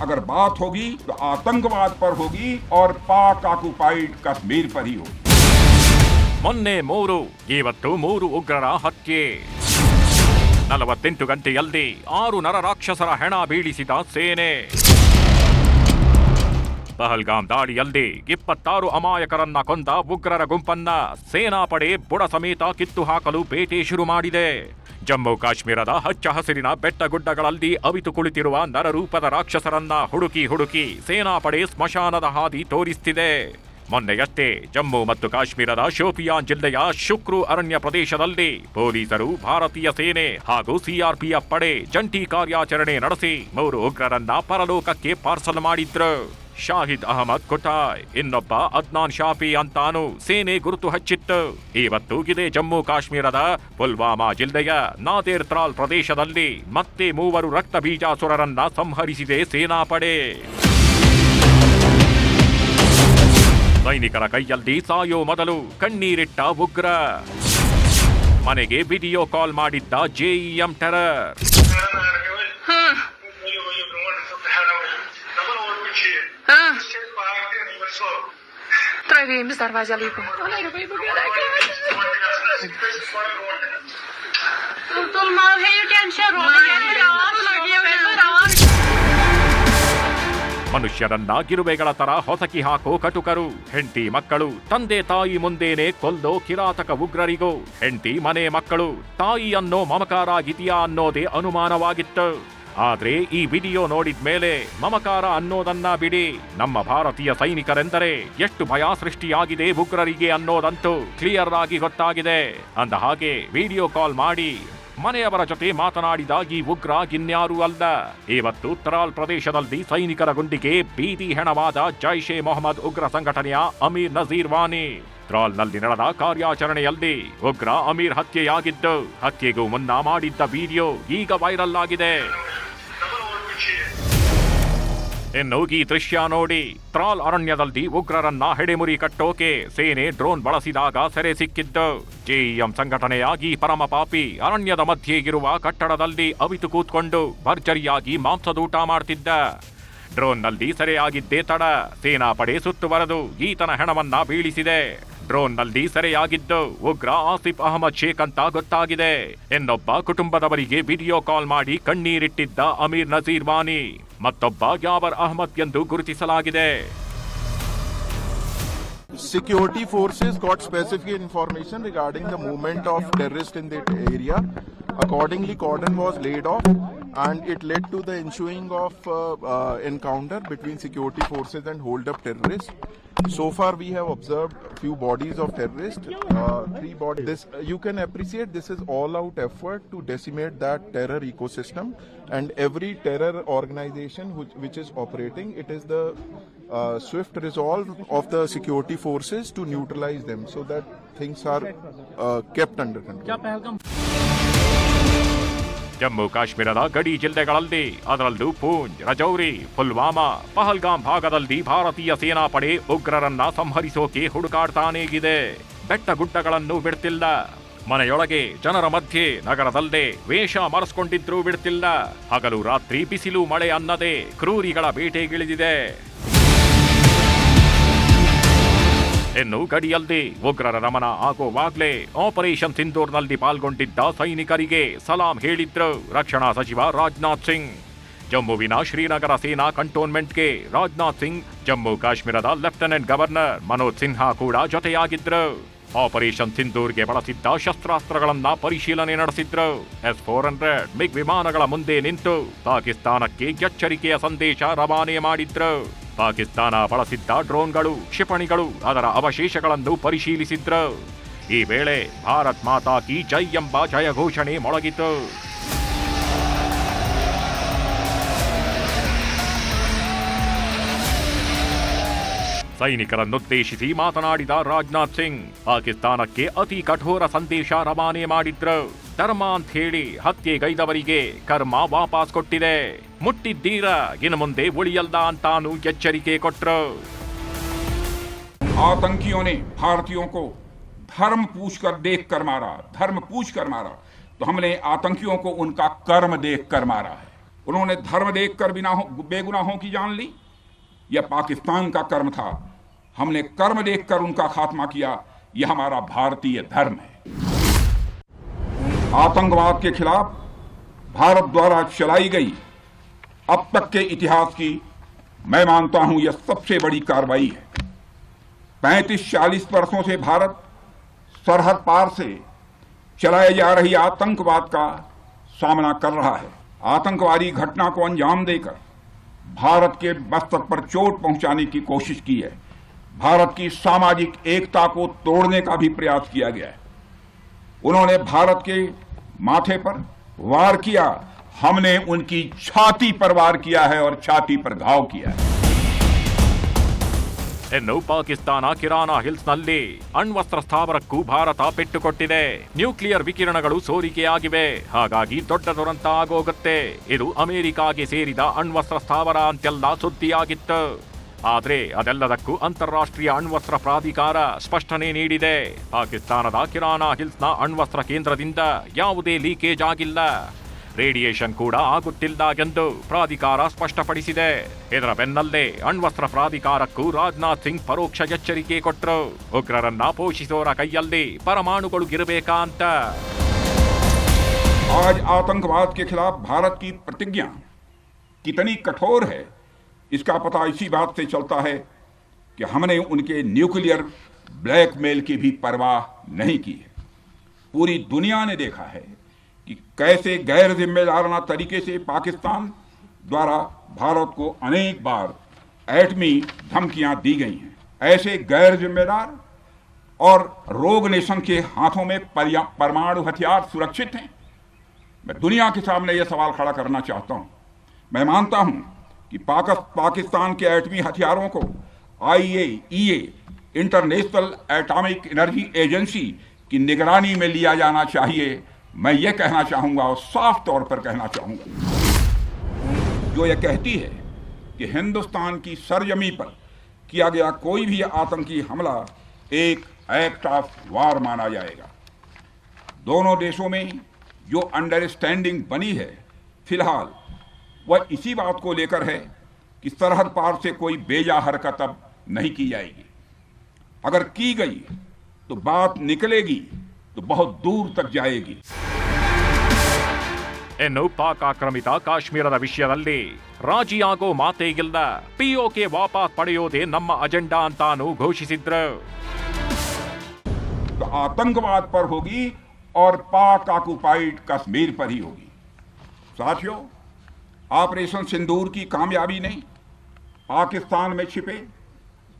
अगर बात होगी तो आतंकवाद पर होगी और पाक ऑक्युपाइड कश्मीर पर ही होगी. ಮೊನ್ನೆ 3 ಇವತ್ತು 3 ಉಗ್ರರ ಹತ್ಯೆ. 48 ಗಂಟೆಯಲ್ಲಿ 6 ನರರಾಕ್ಷಸರ ಹೆಣ ಬೀಳಿಸಿದ ಸೇನೆ. ಪಹಲ್ಗಾಮ್ ದಾಳಿಯಲ್ಲಿ 26 ಅಮಾಯಕರನ್ನ ಕೊಂದ ಉಗ್ರರ ಗುಂಪನ್ನ ಸೇನಾಪಡೆ ಬುಡ ಸಮೇತ ಕಿತ್ತು ಹಾಕಲು ಬೇಟೆ ಶುರು ಮಾಡಿದೆ. ಜಮ್ಮು ಕಾಶ್ಮೀರದ ಹಚ್ಚ ಹಸಿರಿನ ಬೆಟ್ಟಗುಡ್ಡಗಳಲ್ಲಿ ಅವಿತು ಕುಳಿತಿರುವ ನರರೂಪದ ರಾಕ್ಷಸರನ್ನ ಹುಡುಕಿ ಸೇನಾಪಡೆ ಸ್ಮಶಾನದ ಹಾದಿ ತೋರಿಸ್ತಿದೆ. ಮೊನ್ನೆಯಷ್ಟೇ ಜಮ್ಮು ಮತ್ತು ಕಾಶ್ಮೀರದ ಶೋಪಿಯಾನ್ ಜಿಲ್ಲೆಯ ಶುಕ್ರು ಅರಣ್ಯ ಪ್ರದೇಶದಲ್ಲಿ ಪೊಲೀಸರು, ಭಾರತೀಯ ಸೇನೆ ಹಾಗೂ ಸಿಆರ್ಪಿಎಫ್ ಪಡೆ ಜಂಟಿ ಕಾರ್ಯಾಚರಣೆ ನಡೆಸಿ 3 ಉಗ್ರರನ್ನ ಪರಲೋಕಕ್ಕೆ ಪಾರ್ಸಲ್ ಮಾಡಿದ್ರು. ಶಾಹಿದ್ ಅಹಮದ್ ಕೊಟಾಯ್, ಇನ್ನೊಬ್ಬ ಅದ್ನಾನ್ ಶಾಫಿ ಅಂತಾನು ಸೇನೆ ಗುರುತು ಹಚ್ಚಿತ್ತು. ಇವತ್ತು ಇದೇ ಜಮ್ಮು ಕಾಶ್ಮೀರದ ಪುಲ್ವಾಮಾ ಜಿಲ್ಲೆಯ ನಾದೇರ್ ತ್ರಾಲ್ ಪ್ರದೇಶದಲ್ಲಿ ಮತ್ತೆ 3 ರಕ್ತ ಬೀಜಾಸುರರನ್ನ ಸಂಹರಿಸಿದೆ ಸೇನಾಪಡೆ. ಸೈನಿಕರ ಕೈಯಲ್ಲಿ ಸಾಯೋ ಮೊದಲು ಕಣ್ಣೀರಿಟ್ಟ ಉಗ್ರ. ಮನೆಗೆ ವಿಡಿಯೋ ಕಾಲ್ ಮಾಡಿದ್ದ ಜೆಇಎಂ ಟೆರರ್. Трогаем без дорвазя липу. ಮನುಷ್ಯರನ್ನ ಗಿರುವೆಗಳ ತರ ಹೊಸಕಿ ಹಾಕೋ ಕಟುಕರು, ಹೆಂಡತಿ ಮಕ್ಕಳು ತಂದೆ ತಾಯಿ ಮುಂದೇನೆ ಕೊಲ್ಲೋ ಕಿರಾತಕ ಉಗ್ರರಿಗೂ ಹೆಂಡತಿ ಮನೆ ಮಕ್ಕಳು ತಾಯಿ ಅನ್ನೋ ಮಮಕಾರ ಇದೆಯಾ ಅನ್ನೋದೇ ಅನುಮಾನವಾಗಿತ್ತು. ಆದ್ರೆ ಈ ವಿಡಿಯೋ ನೋಡಿದ ಮೇಲೆ ಮಮಕಾರ ಅನ್ನೋದನ್ನ ಬಿಡಿ, ನಮ್ಮ ಭಾರತೀಯ ಸೈನಿಕರೆಂದರೆ ಎಷ್ಟು ಭಯ ಸೃಷ್ಟಿಯಾಗಿದೆ ಉಗ್ರರಿಗೆ ಅನ್ನೋದಂತೂ ಕ್ಲಿಯರ್ ಆಗಿ ಗೊತ್ತಾಗಿದೆ. ಅಂದ ಹಾಗೆ ವಿಡಿಯೋ ಕಾಲ್ ಮಾಡಿ ಮನೆಯವರ ಜೊತೆ ಮಾತನಾಡಿದ ಈ ಉಗ್ರ ಇನ್ಯಾರೂ ಅಲ್ಲ, ಇವತ್ತು ತ್ರಾಲ್ ಪ್ರದೇಶದಲ್ಲಿ ಸೈನಿಕರ ಗುಂಡಿಗೆ ಬೀದಿ ಹೆಣವಾದ ಜೈಷ್ ಎ ಮೊಹಮ್ಮದ್ ಉಗ್ರ ಸಂಘಟನೆಯ ಅಮೀರ್ ನಜೀರ್ ವಾನಿ. ತ್ರಾಲ್ನಲ್ಲಿ ನಡೆದ ಕಾರ್ಯಾಚರಣೆಯಲ್ಲಿ ಉಗ್ರ ಅಮೀರ್ ಹತ್ಯೆಯಾಗಿದ್ದು, ಹತ್ಯೆಗೂ ಮುನ್ನ ಮಾಡಿದ್ದ ವಿಡಿಯೋ ಈಗ ವೈರಲ್ ಆಗಿದೆ. ಇನ್ನು ಈ ದೃಶ್ಯ ನೋಡಿ. ತ್ರಾಲ್ ಅರಣ್ಯದಲ್ಲಿ ಉಗ್ರರನ್ನ ಹೆಡೆಮುರಿ ಕಟ್ಟೋಕೆ ಸೇನೆ ಡ್ರೋನ್ ಬಳಸಿದಾಗ ಸೆರೆ ಸಿಕ್ಕಿದ್ದು. ಜೆಇಎಂ ಸಂಘಟನೆಯಾಗಿ ಪರಮ ಪಾಪಿ ಅರಣ್ಯದ ಮಧ್ಯೆ ಇರುವ ಕಟ್ಟಡದಲ್ಲಿ ಅವಿತು ಕೂತ್ಕೊಂಡು ಭರ್ಜರಿಯಾಗಿ ಮಾಂಸದೂಟ ಮಾಡ್ತಿದ್ದ. ಡ್ರೋನ್ನಲ್ಲಿ ಸೆರೆಯಾಗಿದ್ದೇ ತಡ ಸೇನಾಪಡೆ ಸುತ್ತುವರೆದು ಈತನ ಹೆಣವನ್ನ ಬೀಳಿಸಿದೆ. ಡ್ರೋನ್ನಲ್ಲಿ ಸೆರೆಯಾಗಿದ್ದು ಉಗ್ರ ಆಸಿಫ್ ಅಹಮದ್ ಶೇಖ್ ಅಂತ ಗೊತ್ತಾಗಿದೆ. ಇನ್ನೊಬ್ಬ ಕುಟುಂಬದವರಿಗೆ ವಿಡಿಯೋ ಕಾಲ್ ಮಾಡಿ ಕಣ್ಣೀರಿಟ್ಟಿದ್ದ ಅಮೀರ್ ನಜೀರ್ ವಾನಿ, ಮತ್ತೊಬ್ಬ ಯಾವರ್ ಅಹಮದ್ ಎಂದು ಗುರುತಿಸಲಾಗಿದೆ. Security forces got specific information regarding the movement of terrorists in that area. Accordingly, cordon was laid off, and it led to the ensuing of encounter between security forces and hold-up terrorists. So far, we have observed few bodies of terrorists, 3 bodies. This you can appreciate. This is all-out effort to decimate that terror ecosystem, and every terror organization which is operating, it is the swift resolve of the security forces to neutralize them, so that things are kept under control. Jammu ಕಾಶ್ಮೀರದ ಗಡಿ ಜಿಲ್ಲೆಗಳಲ್ಲಿ, ಅದರಲ್ಲೂ ಪೂಂಚ್, ರಜೌರಿ, ಪುಲ್ವಾಮಾ, ಪಹಲ್ಗಾಮ್ ಭಾಗದಲ್ಲಿ ಭಾರತೀಯ ಸೇನಾಪಡೆ ಉಗ್ರರನ್ನ ಸಂಹರಿಸೋಕೆ ಹುಡುಕಾಡ್ತಾನೇಗಿದೆ. ಬೆಟ್ಟ ಗುಡ್ಡಗಳನ್ನು ಬಿಡ್ತಿಲ್ಲ. ಮನೆಯೊಳಗೆ, ಜನರ ಮಧ್ಯೆ, ನಗರದಲ್ಲೇ ವೇಷ ಮರೆಸ್ಕೊಂಡಿದ್ರೂ ಬಿಡ್ತಿಲ್ಲ. ಹಗಲು ರಾತ್ರಿ ಬಿಸಿಲು ಮಳೆ ಅನ್ನದೇ ಕ್ರೂರಿಗಳ ಬೇಟೆಗಿಳಿದಿದೆ. ಇನ್ನು ಗಡಿಯಲ್ಲಿ ಉಗ್ರರ ರಮಣ ಆಗುವಾಗ್ಲೇ ಆಪರೇಷನ್ ಸಿಂಧೂರ್ನಲ್ಲಿ ಪಾಲ್ಗೊಂಡಿದ್ದ ಸೈನಿಕರಿಗೆ ಸಲಾಂ ಹೇಳಿದ್ರು ರಕ್ಷಣಾ ಸಚಿವ ರಾಜನಾಥ್ ಸಿಂಗ್. ಜಮ್ಮುವಿನ ಶ್ರೀನಗರ ಸೇನಾ ಕಂಟೋನ್ಮೆಂಟ್ಗೆ ರಾಜನಾಥ್ ಸಿಂಗ್, ಜಮ್ಮು ಕಾಶ್ಮೀರದ ಲೆಫ್ಟಿನೆಂಟ್ ಗವರ್ನರ್ ಮನೋಜ್ ಸಿನ್ಹಾ ಕೂಡ ಜೊತೆಯಾಗಿದ್ರು. ಆಪರೇಷನ್ ಸಿಂಧೂರ್ಗೆ ಬಳಸಿದ್ದ ಶಸ್ತ್ರಾಸ್ತ್ರಗಳನ್ನ ಪರಿಶೀಲನೆ ನಡೆಸಿದ್ರು. S-400 ಮಿಗ್ ವಿಮಾನಗಳ ಮುಂದೆ ನಿಂತು ಪಾಕಿಸ್ತಾನಕ್ಕೆ ಎಚ್ಚರಿಕೆಯ ಸಂದೇಶ ರವಾನೆ ಮಾಡಿದ್ರು. ಪಾಕಿಸ್ತಾನ ಬಳಸಿದ್ದ ಡ್ರೋನ್ಗಳು, ಕ್ಷಿಪಣಿಗಳು, ಅದರ ಅವಶೇಷಗಳನ್ನು ಪರಿಶೀಲಿಸಿದ್ರು. ಈ ವೇಳೆ ಭಾರತ್ ಮಾತಾ ಕಿ ಜೈ ಎಂಬ ಜಯಘೋಷಣೆ ಮೊಳಗಿತು. ಸೈನಿಕರನ್ನುದ್ದೇಶಿಸಿ ಮಾತನಾಡಿದ ರಾಜನಾಥ್ ಸಿಂಗ್, ಪಾಕಿಸ್ತಾನಕ್ಕೆ ಅತಿ ಕಠೋರ ಸಂದೇಶ ರವಾನೆ ಮಾಡಿದ್ರು. ಧರ್ಮ ಅಂತ ಹೇಳಿ ಹತ್ಯೆಗೈದವರಿಗೆ ಕರ್ಮ ವಾಪಸ್ ಕೊಟ್ಟಿದೆ. ಮುಟ್ಟಿದ್ದೀರಾ, ಇನ್ನು ಮುಂದೆ ಉಳಿಯಲ್ಲ ಅಂತಾನು ಎಚ್ಚರಿಕೆ ಕೊಟ್ರು. आतंकियों ने भारतीयों को धर्म पूछकर देख कर मारा, धर्म पूछ कर मारा, तो हमने आतंकियों को उनका कर्म देख कर मारा है. उन्होंने धर्म देखकर बेगुनाहों की जान ली. यह पाकिस्तान का कर्म था. हमने कर्म देखकर उनका खात्मा किया. यह हमारा भारतीय धर्म है. आतंकवाद के खिलाफ भारत द्वारा चलाई गई अब तक के इतिहास की मैं मानता हूं यह सबसे बड़ी कार्रवाई है. 35-40 वर्षों से भारत सरहद पार से चलाए जा रही आतंकवाद का सामना कर रहा है. आतंकवादी घटना को अंजाम देकर भारत के मस्तक पर चोट पहुंचाने की कोशिश की है. भारत की सामाजिक एकता को तोड़ने का भी प्रयास किया गया है. उन्होंने भारत के माथे पर वार किया, हमने उनकी छाती पर वार किया है और छाती पर घाव किया है. ಇನ್ನು ಪಾಕಿಸ್ತಾನ ಕಿರಾನಾ ಹಿಲ್ಸ್ನಲ್ಲಿ ಅಣ್ವಸ್ತ್ರ ಸ್ಥಾವರಕ್ಕೂ ಭಾರತ ಪೆಟ್ಟು ಕೊಟ್ಟಿದೆ. ನ್ಯೂಕ್ಲಿಯರ್ ವಿಕಿರಣಗಳು ಸೋರಿಕೆಯಾಗಿವೆ, ಹಾಗಾಗಿ ದೊಡ್ಡ ದುರಂತ ಆಗೋಗುತ್ತೆ. ಇದು ಅಮೆರಿಕಾಗೆ ಸೇರಿದ ಅಣ್ವಸ್ತ್ರ ಸ್ಥಾವರ ಅಂತೆಲ್ಲ ಸುದ್ದಿಯಾಗಿತ್ತು. ಆದ್ರೆ ಅದೆಲ್ಲದಕ್ಕೂ ಅಂತಾರಾಷ್ಟ್ರೀಯ ಅಣ್ವಸ್ತ್ರ ಪ್ರಾಧಿಕಾರ ಸ್ಪಷ್ಟನೆ ನೀಡಿದೆ. ಪಾಕಿಸ್ತಾನದ ಕಿರಾನಾ ಹಿಲ್ಸ್ನ ಅಣ್ವಸ್ತ್ರ ಕೇಂದ್ರದಿಂದ ಯಾವುದೇ ಲೀಕೇಜ್ ಆಗಿಲ್ಲ, ರೇಡಿಯೇಷನ್ ಕೂಡ ಆಗುತ್ತಿಲ್ಲ ಎಂದು ಪ್ರಾಧಿಕಾರ ಸ್ಪಷ್ಟಪಡಿಸಿದೆ. ಇದರ ಬೆನ್ನಲ್ಲೇ ಅಣ್ವಸ್ತ್ರ ಪ್ರಾಧಿಕಾರಕ್ಕೂ ರಾಜನಾಥ್ ಸಿಂಗ್ ಪರೋಕ್ಷ ಎಚ್ಚರಿಕೆ ಕೊಟ್ಟರು. ಉಗ್ರರನ್ನ ಪೋಷಿಸೋರ ಕೈಯಲ್ಲಿ ಪರಮಾಣುಗಳು ಇರಬೇಕಾ ಅಂತ. आज आतंकवाद के खिलाफ भारत की प्रतिज्ञा कितनी कठोर है इसका पता इसी बात से चलता है कि हमने उनके न्यूक्लियर ब्लैकमेल की भी परवाह नहीं की है. पूरी दुनिया ने देखा है कि कैसे गैर जिम्मेदाराना तरीके से पाकिस्तान द्वारा भारत को अनेक बार एटमी धमकियां दी गई हैं. ऐसे गैर जिम्मेदार और रोग नेशन के हाथों में परमाणु हथियार सुरक्षित हैं. मैं दुनिया के सामने यह सवाल खड़ा करना चाहता हूं. मैं मानता हूं कि पाकिस्तान के एटमी हथियारों को IAEA international atomic energy agency की निगरानी में लिया जाना चाहिए. मैं ये कहना चाहूंगा और साफ तौर पर कहना चाहूंगा, जो ये कहती है कि हिंदुस्तान की सरजमी पर किया गया कोई भी आतंकी हमला एक एक्ट ऑफ वार माना जाएगा। दोनों देशों में जो अंडरस्टैंडिंग बनी है फिलहाल वह इसी बात को लेकर है कि सरहद पार से कोई बेजा हरकत अब नहीं की जाएगी। अगर की गई तो बात निकलेगी तो बहुत दूर तक जाएगी। ಇನ್ನು ಪಾಕ್ ಆಕ್ರಮಿತ ಕಾಶ್ಮೀರದ ವಿಷಯದಲ್ಲಿ ರಾಜಿಯಾಗೋ ಮಾತೇ ಇಲ್ಲ. ಪಿಒಕೆ ವಾಪಸ್ ಪಡೆಯೋದೇ ನಮ್ಮ ಅಜೆಂಡಾ ಅಂತಾನು ಘೋಷಿಸಿದ್ರು. तो आतंकवाद पर होगी और पाक ऑक्युपाइड कश्मीर पर ही होगी। साथियों, ऑपरेशन सिंदूर की कामयाबी ने पाकिस्तान में छिपे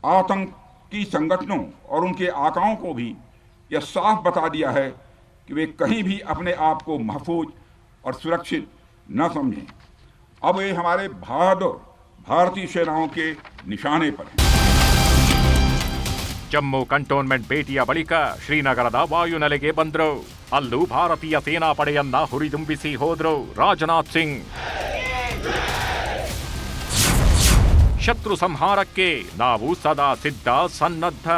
आतंकी संगठनों और उनके आकाओं को भी यह साफ बता दिया है कि वे कहीं भी अपने आप को महफूज और सुरक्षित न समझें। अब वे हमारे बहादुर भारतीय सेनाओं के निशाने पर हैं। ಜಮ್ಮು ಕಂಟೋನ್ಮೆಂಟ್ ಭೇಟಿಯ ಬಳಿಕ ಶ್ರೀನಗರದ ವಾಯುನೆಲೆಗೆ ಬಂದ್ರು. ಅಲ್ಲೂ ಭಾರತೀಯ ಸೇನಾ ಪಡೆಯನ್ನ ಹುರಿದುಂಬಿಸಿ ಹೋದ್ರು ರಾಜನಾಥ್ ಸಿಂಗ್. ಶತ್ರು ಸಂಹಾರಕ್ಕೆ ನಾವು ಸದಾ ಸಿದ್ಧ ಸನ್ನದ್ಧ.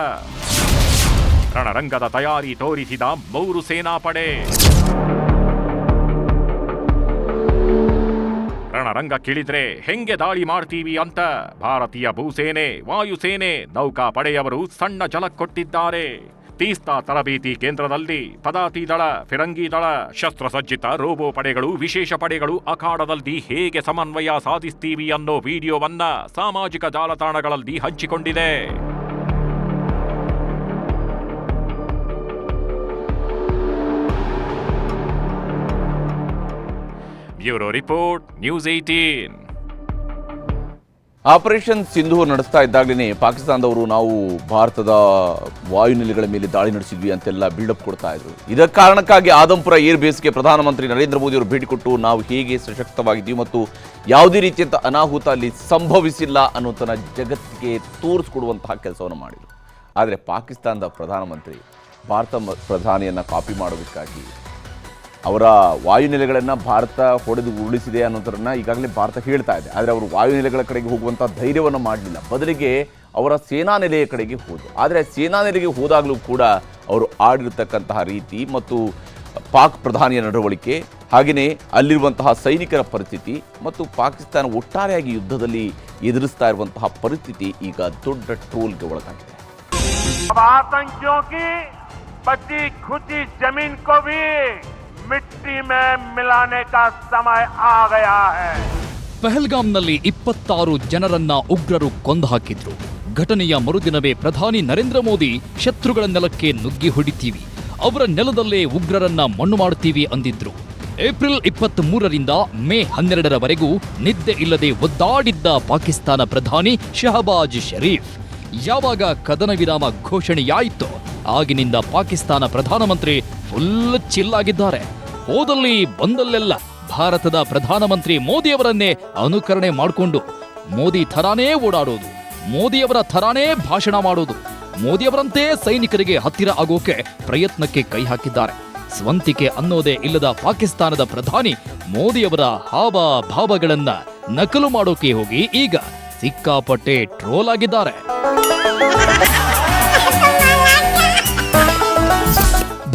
ರಣರಂಗದ ತಯಾರಿ ತೋರಿಸಿದ 3 ಸೇನಾಪಡೆ. ರಣರಂಗಕ್ಕಿಳಿದ್ರೆ ಹೆಂಗೆ ದಾಳಿ ಮಾಡ್ತೀವಿ ಅಂತ ಭಾರತೀಯ ಭೂಸೇನೆ, ವಾಯುಸೇನೆ, ನೌಕಾಪಡೆಯವರು ಸಣ್ಣ ಝಲಕ್ ಕೊಟ್ಟಿದ್ದಾರೆ. ತೀಸ್ತಾ ತರಬೇತಿ ಕೇಂದ್ರದಲ್ಲಿ ಪದಾತಿ ದಳ, ಫಿರಂಗಿ ದಳ, ಶಸ್ತ್ರಸಜ್ಜಿತ ರೋಬೋ ಪಡೆಗಳು, ವಿಶೇಷ ಪಡೆಗಳು ಅಖಾಡದಲ್ಲಿ ಹೇಗೆ ಸಮನ್ವಯ ಸಾಧಿಸ್ತೀವಿ ಅನ್ನೋ ವಿಡಿಯೋವನ್ನ ಸಾಮಾಜಿಕ ಜಾಲತಾಣಗಳಲ್ಲಿ ಹಂಚಿಕೊಂಡಿದೆ. Bureau report, news 18. Operation Sindoor ನಡೆಸ್ತಾ ಇದ್ದಾಗಲೇ ಪಾಕಿಸ್ತಾನದವರು ನಾವು ಭಾರತದ ವಾಯುನೆಲೆಗಳ ಮೇಲೆ ದಾಳಿ ನಡೆಸಿದ್ವಿ ಅಂತೆಲ್ಲ ಬಿಲ್ಡಪ್ ಕೊಡ್ತಾ ಇದ್ರು. ಇದರ ಕಾರಣಕ್ಕಾಗಿ ಆದಂಪುರ ಏರ್ ಬೇಸ್ಗೆ ಪ್ರಧಾನಮಂತ್ರಿ ನರೇಂದ್ರ ಮೋದಿ ಅವರು ಭೇಟಿ ಕೊಟ್ಟು ನಾವು ಹೇಗೆ ಸಶಕ್ತವಾಗಿದ್ದೀವಿ ಮತ್ತು ಯಾವುದೇ ರೀತಿಯಂಥ ಅನಾಹುತ ಅಲ್ಲಿ ಸಂಭವಿಸಿಲ್ಲ ಅನ್ನೋದನ್ನ ಜಗತ್ತಿಗೆ ತೋರಿಸ್ಕೊಡುವಂತಹ ಕೆಲಸವನ್ನು ಮಾಡಿದರು. ಆದರೆ ಪಾಕಿಸ್ತಾನದ ಪ್ರಧಾನಮಂತ್ರಿ ಭಾರತ ಪ್ರಧಾನಿಯನ್ನು ಕಾಪಿ ಮಾಡೋದಕ್ಕಾಗಿ ಅವರ ವಾಯುನೆಲೆಗಳನ್ನು ಭಾರತ ಹೊಡೆದು ಉರುಳಿಸಿದೆ ಅನ್ನೋದನ್ನು ಈಗಾಗಲೇ ಭಾರತ ಹೇಳ್ತಾ ಇದೆ. ಆದರೆ ಅವರು ವಾಯುನೆಲೆಗಳ ಕಡೆಗೆ ಹೋಗುವಂಥ ಧೈರ್ಯವನ್ನು ಮಾಡಲಿಲ್ಲ. ಬದಲಿಗೆ ಅವರ ಸೇನಾ ನೆಲೆಯ ಕಡೆಗೆ ಹೋದರು. ಆದರೆ ಸೇನಾ ನೆಲೆಗೆ ಹೋದಾಗಲೂ ಕೂಡ ಅವರು ಆಡಿರತಕ್ಕಂತಹ ರೀತಿ ಮತ್ತು ಪಾಕ್ ಪ್ರಧಾನಿಯ ನಡವಳಿಕೆ, ಹಾಗೆಯೇ ಅಲ್ಲಿರುವಂತಹ ಸೈನಿಕರ ಪರಿಸ್ಥಿತಿ ಮತ್ತು ಪಾಕಿಸ್ತಾನ ಒಟ್ಟಾರೆಯಾಗಿ ಯುದ್ಧದಲ್ಲಿ ಎದುರಿಸ್ತಾ ಇರುವಂತಹ ಪರಿಸ್ಥಿತಿ ಈಗ ದೊಡ್ಡ ಟ್ರೋಲ್ಗೆ ಒಳಗಾಗಿದೆ. आतंकियों की बची खुची जमीन को भी मिट्टी में मिलाने का समय आ गया है. ಪಹಲ್ಗಾಮ್ನಲ್ಲಿ 26 ಜನರನ್ನ ಉಗ್ರರು ಕೊಂದು ಹಾಕಿದ್ರು. ಘಟನೆಯ ಮರುದಿನವೇ ಪ್ರಧಾನಿ ನರೇಂದ್ರ ಮೋದಿ ಶತ್ರುಗಳ ನೆಲಕ್ಕೆ ನುಗ್ಗಿ ಹೊಡಿತೀವಿ, ಅವರ ನೆಲದಲ್ಲೇ ಉಗ್ರರನ್ನ ಮಣ್ಣು ಮಾಡುತ್ತೀವಿ ಅಂದಿದ್ರು. ಏಪ್ರಿಲ್ 23ರಿಂದ ಮೇ 12ರವರೆಗೂ ನಿದ್ದೆ ಇಲ್ಲದೆ ಒದ್ದಾಡಿದ್ದ ಪಾಕಿಸ್ತಾನ ಪ್ರಧಾನಿ ಶಹಬಾಜ್ ಶರೀಫ್ ಯಾವಾಗ ಕದನ ವಿರಾಮ ಘೋಷಣೆಯಾಯಿತೋ ಆಗಿನಿಂದ ಪಾಕಿಸ್ತಾನ ಪ್ರಧಾನಮಂತ್ರಿ ಫುಲ್ ಚಿಲ್ಲಾಗಿದ್ದಾರೆ. ಹೋದಲ್ಲಿ ಬಂದಲ್ಲೆಲ್ಲ ಭಾರತದ ಪ್ರಧಾನಮಂತ್ರಿ ಮೋದಿಯವರನ್ನೇ ಅನುಕರಣೆ ಮಾಡಿಕೊಂಡು ಮೋದಿ ಥರಾನೇ ಓಡಾಡೋದು, ಮೋದಿಯವರ ಥರಾನೇ ಭಾಷಣ ಮಾಡೋದು, ಮೋದಿಯವರಂತೆ ಸೈನಿಕರಿಗೆ ಹತ್ತಿರ ಆಗೋಕೆ ಪ್ರಯತ್ನಕ್ಕೆ ಕೈ ಹಾಕಿದ್ದಾರೆ. ಸ್ವಂತಿಕೆ ಅನ್ನೋದೇ ಇಲ್ಲದ ಪಾಕಿಸ್ತಾನದ ಪ್ರಧಾನಿ ಮೋದಿಯವರ ಹಾವ ಭಾವಗಳನ್ನ ನಕಲು ಮಾಡೋಕೆ ಹೋಗಿ ಈಗ ಸಿಕ್ಕಾಪಟ್ಟೆ ಟ್ರೋಲ್ ಆಗಿದ್ದಾರೆ.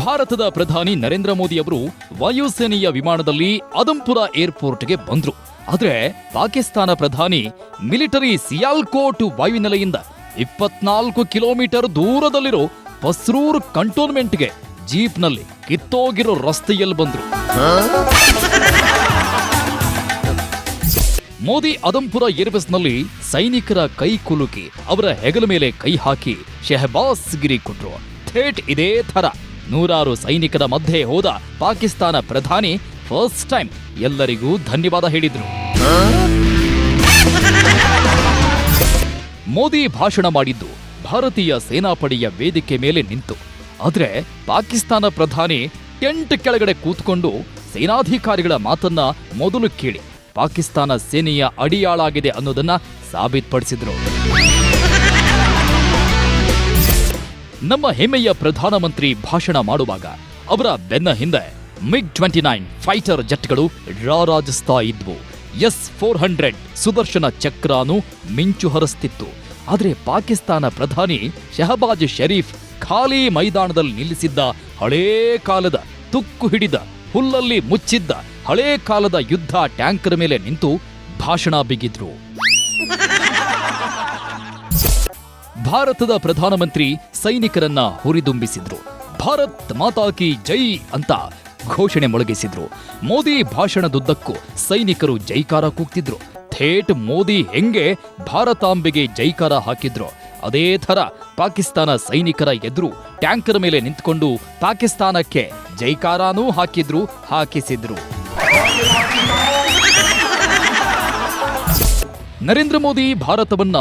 ಭಾರತದ ಪ್ರಧಾನಿ ನರೇಂದ್ರ ಮೋದಿ ಅವರು ವಾಯುಸೇನೆಯ ವಿಮಾನದಲ್ಲಿ ಆದಂಪುರ ಏರ್ಪೋರ್ಟ್ಗೆ ಬಂದ್ರು. ಆದ್ರೆ ಪಾಕಿಸ್ತಾನ ಪ್ರಧಾನಿ ಮಿಲಿಟರಿ ಸಿಯಾಲ್ಕೋಟ್ ವಾಯುನೆಲೆಯಿಂದ 24 ಕಿಲೋಮೀಟರ್ ದೂರದಲ್ಲಿರೋ ಪಸ್ರೂರ್ ಕಂಟೋನ್ಮೆಂಟ್ಗೆ ಜೀಪ್ನಲ್ಲಿ ಕಿತ್ತೋಗಿರೋ ರಸ್ತೆಯಲ್ಲಿ ಬಂದ್ರು. ಮೋದಿ ಆದಂಪುರ ಏರ್ಬೇಸ್ನಲ್ಲಿ ಸೈನಿಕರ ಕೈ ಕುಲುಕಿ ಅವರ ಹೆಗಲ ಮೇಲೆ ಕೈ ಹಾಕಿ ಶಹಬಾಸ್ ಗಿರಿ ಕೊಟ್ರು. ಥೇಟ್ ಇದೇ ಥರ ನೂರಾರು ಸೈನಿಕರ ಮಧ್ಯೆ ಹೋದ ಪಾಕಿಸ್ತಾನ ಪ್ರಧಾನಿ ಫಸ್ಟ್ ಟೈಮ್ ಎಲ್ಲರಿಗೂ ಧನ್ಯವಾದ ಹೇಳಿದ್ರು. ಮೋದಿ ಭಾಷಣ ಮಾಡಿದ್ದು ಭಾರತೀಯ ಸೇನಾಪಡೆಯ ವೇದಿಕೆ ಮೇಲೆ ನಿಂತು. ಆದ್ರೆ ಪಾಕಿಸ್ತಾನ ಪ್ರಧಾನಿ ಟೆಂಟ್ ಕೆಳಗಡೆ ಕೂತ್ಕೊಂಡು ಸೇನಾಧಿಕಾರಿಗಳ ಮಾತನ್ನ ಮೊದಲು ಕೇಳಿ ಪಾಕಿಸ್ತಾನ ಸೇನೆಯ ಅಡಿಯಾಳಾಗಿದೆ ಅನ್ನೋದನ್ನ ಸಾಬೀತುಪಡಿಸಿದ್ರು. ನಮ್ಮ ಹೆಮ್ಮೆಯ ಪ್ರಧಾನಮಂತ್ರಿ ಭಾಷಣ ಮಾಡುವಾಗ ಅವರ ಬೆನ್ನ ಹಿಂದೆ MiG-29 ಫೈಟರ್ ಜೆಟ್ಗಳು ರಾರಾಜಿಸ್ತಾ ಇದ್ವು. S-400 ಸುದರ್ಶನ ಚಕ್ರಾನು ಮಿಂಚು ಹರಿಸ್ತಿತ್ತು. ಆದರೆ ಪಾಕಿಸ್ತಾನ ಪ್ರಧಾನಿ ಶಹಬಾಜ್ ಶರೀಫ್ ಖಾಲಿ ಮೈದಾನದಲ್ಲಿ ನಿಲ್ಲಿಸಿದ್ದ ಹಳೇ ಕಾಲದ ತುಕ್ಕು ಹಿಡಿದ ಹುಲ್ಲಲ್ಲಿ ಮುಚ್ಚಿದ್ದ ಹಳೇ ಕಾಲದ ಯುದ್ಧ ಟ್ಯಾಂಕರ್ ಮೇಲೆ ನಿಂತು ಭಾಷಣ ಬಿಗಿದ್ರು. ಭಾರತದ ಪ್ರಧಾನಮಂತ್ರಿ ಸೈನಿಕರನ್ನ ಹುರಿದುಂಬಿಸಿದ್ರು. ಭಾರತ್ ಮಾತಾ ಕಿ ಜೈ ಅಂತ ಘೋಷಣೆ ಮೊಳಗಿಸಿದ್ರು. ಮೋದಿ ಭಾಷಣದುದ್ದಕ್ಕೂ ಸೈನಿಕರು ಜೈಕಾರ ಕೂಗ್ತಿದ್ರು. ಥೇಟ್ ಮೋದಿ ಹೆಂಗೆ ಭಾರತಾಂಬೆಗೆ ಜೈಕಾರ ಹಾಕಿದ್ರು ಅದೇ ಥರ ಪಾಕಿಸ್ತಾನ ಸೈನಿಕರ ಎದುರು ಟ್ಯಾಂಕರ್ ಮೇಲೆ ನಿಂತ್ಕೊಂಡು ಪಾಕಿಸ್ತಾನಕ್ಕೆ ಜೈಕಾರಾನೂ ಹಾಕಿಸಿದ್ರು. ನರೇಂದ್ರ ಮೋದಿ ಭಾರತವನ್ನ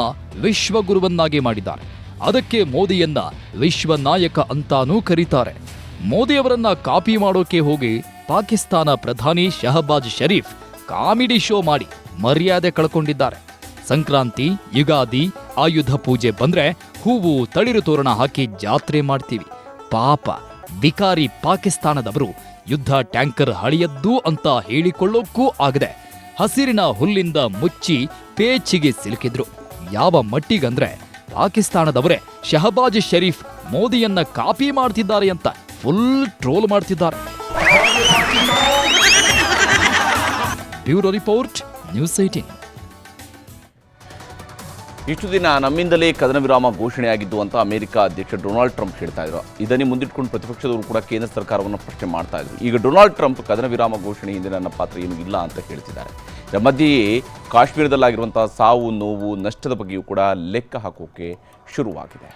ವಿಶ್ವಗುರುವನ್ನಾಗಿ ಮಾಡಿದ್ದಾರೆ. ಅದಕ್ಕೆ ಮೋದಿಯನ್ನ ವಿಶ್ವ ನಾಯಕ ಅಂತಾನೂ ಕರೀತಾರೆ. ಮೋದಿಯವರನ್ನ ಕಾಪಿ ಮಾಡೋಕೆ ಹೋಗಿ ಪಾಕಿಸ್ತಾನ ಪ್ರಧಾನಿ ಶಹಬಾಜ್ ಶರೀಫ್ ಕಾಮಿಡಿ ಶೋ ಮಾಡಿ ಮರ್ಯಾದೆ ಕಳ್ಕೊಂಡಿದ್ದಾರೆ. ಸಂಕ್ರಾಂತಿ, ಯುಗಾದಿ, ಆಯುಧ ಪೂಜೆ ಬಂದ್ರೆ ಹೂವು ತಳಿರು ತೋರಣ ಹಾಕಿ ಜಾತ್ರೆ ಮಾಡ್ತೀವಿ. ಪಾಪ ವಿಕಾರಿ ಪಾಕಿಸ್ತಾನದವರು ಯುದ್ಧ ಟ್ಯಾಂಕರ್ ಹಳಿಯದ್ದು ಅಂತ ಹೇಳಿಕೊಳ್ಳೋಕ್ಕೂ ಆಗದೆ ಹಸಿರಿನ ಹುಲ್ಲಿಂದ ಮುಚ್ಚಿ ಪೇಚಿಗೆ ಸಿಲುಕಿದ್ರು. ಯಾವ ಮಟ್ಟಿಗಂದ್ರೆ ಪಾಕಿಸ್ತಾನದವರೇ ಶಹಬಾಜ್ ಶರೀಫ್ ಮೋದಿಯನ್ನ ಕಾಪಿ ಮಾಡ್ತಿದ್ದಾರೆ ಅಂತ ಫುಲ್ ಟ್ರೋಲ್ ಮಾಡ್ತಿದ್ದಾರೆ. Bureau report, news 18. ಇಷ್ಟು ದಿನ ನಮ್ಮಿಂದಲೇ ಕದನ ವಿರಾಮ ಘೋಷಣೆಯಾಗಿದ್ದು ಅಂತ ಅಮೆರಿಕ ಅಧ್ಯಕ್ಷ ಡೊನಾಲ್ಡ್ ಟ್ರಂಪ್ ಹೇಳ್ತಾ ಇದ್ರು. ಇದನ್ನೇ ಮುಂದಿಟ್ಕೊಂಡು ಪ್ರತಿಪಕ್ಷದವರು ಕೂಡ ಕೇಂದ್ರ ಸರ್ಕಾರವನ್ನು ಪ್ರಶ್ನೆ ಮಾಡ್ತಾ ಇದ್ರು. ಈಗ ಡೊನಾಲ್ಡ್ ಟ್ರಂಪ್ ಕದನ ವಿರಾಮ ಘೋಷಣೆ ಹಿಂದೆ ನನ್ನ ಪಾತ್ರ ಏನೂ ಇಲ್ಲ ಅಂತ ಹೇಳ್ತಿದ್ದಾರೆ. ಇದರ ಮಧ್ಯೆಯೇ ಕಾಶ್ಮೀರದಲ್ಲಾಗಿರುವಂತಹ ಸಾವು, ನೋವು, ನಷ್ಟದ ಬಗ್ಗೆಯೂ ಕೂಡ ಲೆಕ್ಕ ಹಾಕೋಕೆ ಶುರುವಾಗಿದೆ.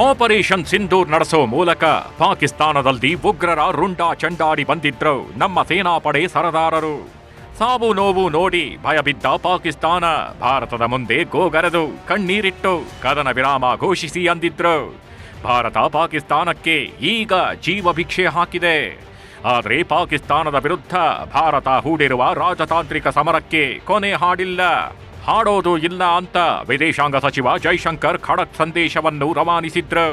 ಆಪರೇಷನ್ ಸಿಂಧೂರ್ ನಡೆಸೋ ಮೂಲಕ ಪಾಕಿಸ್ತಾನದಲ್ಲಿ ಉಗ್ರರ ರುಂಡ ಚಂಡಾಡಿ ಬಂದಿದ್ರು ನಮ್ಮ ಸೇನಾಪಡೆ ಸರದಾರರು. ಸಾವು ನೋವು ನೋಡಿ ಭಯಬಿದ್ದ ಪಾಕಿಸ್ತಾನ ಭಾರತದ ಮುಂದೆ ಗೋಗರೆದು ಕಣ್ಣೀರಿಟ್ಟು ಕದನ ವಿರಾಮ ಘೋಷಿಸಿ ಅಂದಿದ್ರು. ಭಾರತ ಪಾಕಿಸ್ತಾನಕ್ಕೆ ಈಗ ಜೀವ ಭಿಕ್ಷೆ ಹಾಕಿದೆ. ಆದರೆ ಪಾಕಿಸ್ತಾನದ ವಿರುದ್ಧ ಭಾರತ ಹೂಡಿರುವ ರಾಜತಾಂತ್ರಿಕ ಸಮರಕ್ಕೆ ಕೊನೆ ಹಾಡಿಲ್ಲ, ಹಾಡೋದು ಇಲ್ಲ ಅಂತ ವಿದೇಶಾಂಗ ಸಚಿವ ಜೈಶಂಕರ್ ಖಡಕ್ ಸಂದೇಶವನ್ನು ರವಾನಿಸಿದ್ರು.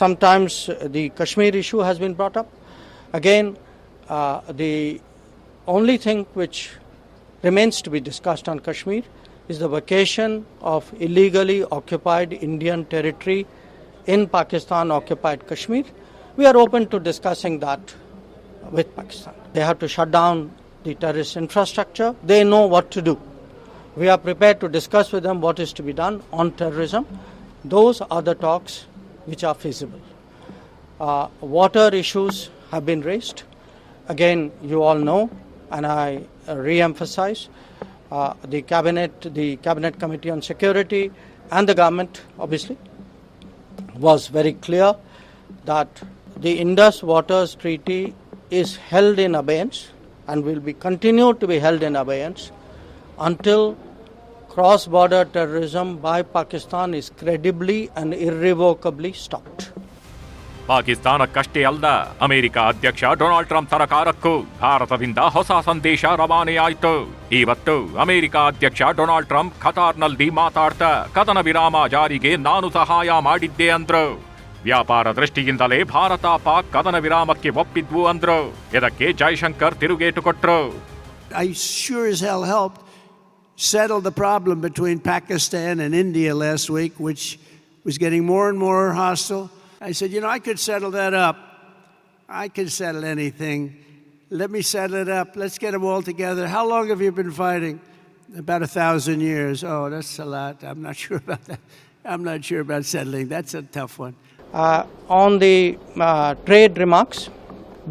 Sometimes the Kashmir issue has been brought up. Again, the only thing which remains to be discussed on Kashmir is the vacation of illegally occupied Indian territory in Pakistan occupied Kashmir. We are open to discussing that with Pakistan. They have to shut down the terrorist infrastructure. They know what to do. We are prepared to discuss with them what is to be done on terrorism. Those are the talks which are feasible. Water issues have been raised. Again, you all know, and I re-emphasize, the Cabinet Committee on Security and the government, obviously, was very clear that the Indus Waters Treaty is held in abeyance and will be continued to be held in abeyance until cross-border terrorism by Pakistan is credibly and irrevocably stopped. ಪಾಕಿಸ್ತಾನಕ್ಕಷ್ಟೇ ಅಲ್ಲ, America ಅಧ್ಯಕ್ಷ Donald Trump ಸರ್ಕಾರಕ್ಕೂ ಭಾರತದಿಂದ ಹೊಸ ಸಂದೇಶ ರವಾನೆಯಾಯಿತು. ಇವತ್ತು America ಅಧ್ಯಕ್ಷ Donald Trump ಖತಾರ್ನಲ್ಲಿ ಮಾತಾಡ್ತಾ ಕದನ ವಿರಾಮ ಜಾರಿಗೆ ನಾನು ಸಹಾಯ ಮಾಡಿದ್ದೆ ಅಂದ್ರು. ವ್ಯಾಪಾರ ದೃಷ್ಟಿಯಿಂದಲೇ ಭಾರತ ಪಾಕ್ ಕದನ ವಿರಾಮಕ್ಕೆ ಒಪ್ಪಿದ್ವು ಅಂದ್ರು. ಇದಕ್ಕೆ ಜೈಶಂಕರ್ ತಿರುಗೇಟು ಕೊಟ್ರು. I sure as hell helped settle the problem between Pakistan and India last week, which was getting more and more hostile. I said, I could settle that up. I can settle anything. Let me settle it up. Let's get them all together. How long have you been fighting? About 1,000 years. Oh, that's a lot. I'm not sure about that. I'm not sure about settling. That's a tough one. On the trade remarks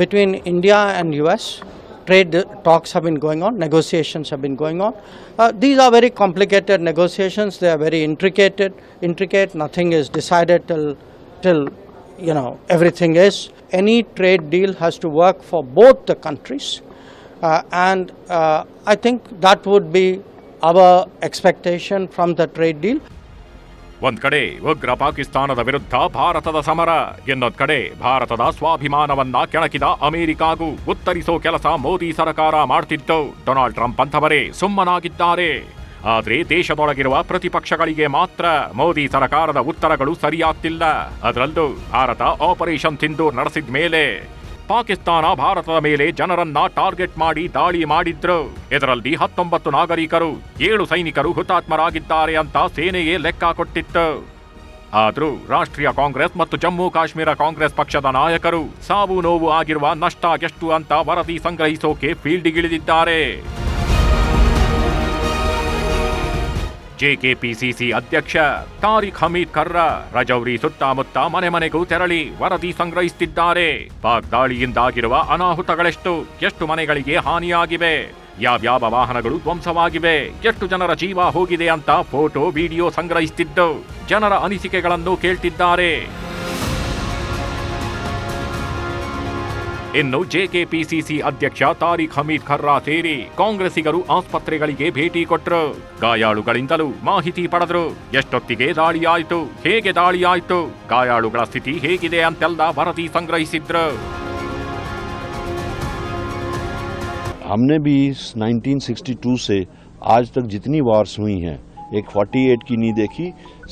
between India and US, trade talks have been going on, negotiations have been going on. These are very complicated negotiations. They are very intricate. Nothing is decided till everything is. Any trade deal has to work for both the countries, and I think that would be our expectation from the trade deal. ಒಂದ್ ಕಡೆ ಉಗ್ರ ಪಾಕಿಸ್ತಾನದ ವಿರುದ್ಧ ಭಾರತದ ಸಮರ, ಇನ್ನೊಂದ್ ಕಡೆ ಭಾರತದ ಸ್ವಾಭಿಮಾನವನ್ನ ಕೆಣಕಿದ ಅಮೆರಿಕಾಗೂ ಉತ್ತರಿಸೋ ಕೆಲಸ ಮೋದಿ ಸರ್ಕಾರ ಮಾಡ್ತಿದ್ದು ಡೊನಾಲ್ಡ್ ಟ್ರಂಪ್ ಅಂತವರೇ ಸುಮ್ಮನಾಗಿದ್ದಾರೆ. ಆದ್ರೆ ದೇಶದೊಳಗಿರುವ ಪ್ರತಿಪಕ್ಷಗಳಿಗೆ ಮಾತ್ರ ಮೋದಿ ಸರ್ಕಾರದ ಉತ್ತರಗಳು ಸರಿಯಾಗ್ತಿಲ್ಲ. ಅದರಲ್ಲೂ ಭಾರತ ಆಪರೇಷನ್ ಸಿಂಧೂರ್ ನಡೆಸಿದ ಮೇಲೆ ಪಾಕಿಸ್ತಾನ ಭಾರತದ ಮೇಲೆ ಜನರನ್ನ ಟಾರ್ಗೆಟ್ ಮಾಡಿ ದಾಳಿ ಮಾಡಿದ್ರು. ಇದರಲ್ಲಿ 19 ನಾಗರಿಕರು 7 ಸೈನಿಕರು ಹುತಾತ್ಮರಾಗಿದ್ದಾರೆ ಅಂತ ಸೇನೆಯೇ ಲೆಕ್ಕ ಕೊಟ್ಟಿತ್ತು. ಆದರೂ ರಾಷ್ಟ್ರೀಯ ಕಾಂಗ್ರೆಸ್ ಮತ್ತು ಜಮ್ಮು ಕಾಶ್ಮೀರ ಕಾಂಗ್ರೆಸ್ ಪಕ್ಷದ ನಾಯಕರು ಸಾವು ನೋವು ಆಗಿರುವ ನಷ್ಟ ಎಷ್ಟು ಅಂತ ವರದಿ ಸಂಗ್ರಹಿಸೋಕೆ ಫೀಲ್ಡ್ಗಿಳಿದಿದ್ದಾರೆ. ಜೆಕೆಪಿಸಿಸಿ ಅಧ್ಯಕ್ಷ ತಾರಿಕ್ ಹಮೀದ್ ಕರ್ರಾ ರಜೌರಿ ಸುತ್ತಮುತ್ತ ಮನೆ ಮನೆಗೂ ತೆರಳಿ ವರದಿ ಸಂಗ್ರಹಿಸುತ್ತಿದ್ದಾರೆ. ಪಾಕ್ ದಾಳಿಯಿಂದಾಗಿರುವ ಅನಾಹುತಗಳೆಷ್ಟು, ಎಷ್ಟು ಮನೆಗಳಿಗೆ ಹಾನಿಯಾಗಿವೆ, ಯಾವ್ಯಾವ ವಾಹನಗಳು ಧ್ವಂಸವಾಗಿವೆ, ಎಷ್ಟು ಜನರ ಜೀವ ಹೋಗಿದೆ ಅಂತ ಫೋಟೋ ವಿಡಿಯೋ ಸಂಗ್ರಹಿಸುತ್ತಿದ್ದು ಜನರ ಅನಿಸಿಕೆಗಳನ್ನು ಕೇಳ್ತಿದ್ದಾರೆ. ಇನ್ನು ಜೆಕೆಪಿಸಿಸಿ ಅಧ್ಯಕ್ಷ ತಾರಿಕ್ ಹಮೀದ್ ಕರ್ರಾ ಸೇರಿ ಕಾಂಗ್ರೆಸ್ಸಿಗರು ಆಸ್ಪತ್ರೆಗಳಿಗೆ ಭೇಟಿ ಕೊಟ್ಟರು. ಗಾಯಾಳುಗಳಿಂದಲೂ ಮಾಹಿತಿ ಪಡೆದ್ರು. ಎಷ್ಟೊತ್ತಿಗೆ ದಾಳಿಯಾಯಿತು, ಹೇಗೆ ದಾಳಿಯಾಯಿತು, ಗಾಯಾಳುಗಳ ಸ್ಥಿತಿ ಹೇಗಿದೆ ಅಂತೆಲ್ಲ ವರದಿ ಸಂಗ್ರಹಿಸಿದ್ರು. हमने भी 1962 से आज तक जितनी वॉर्स हुई हैं, एक 48 की नहीं देखी,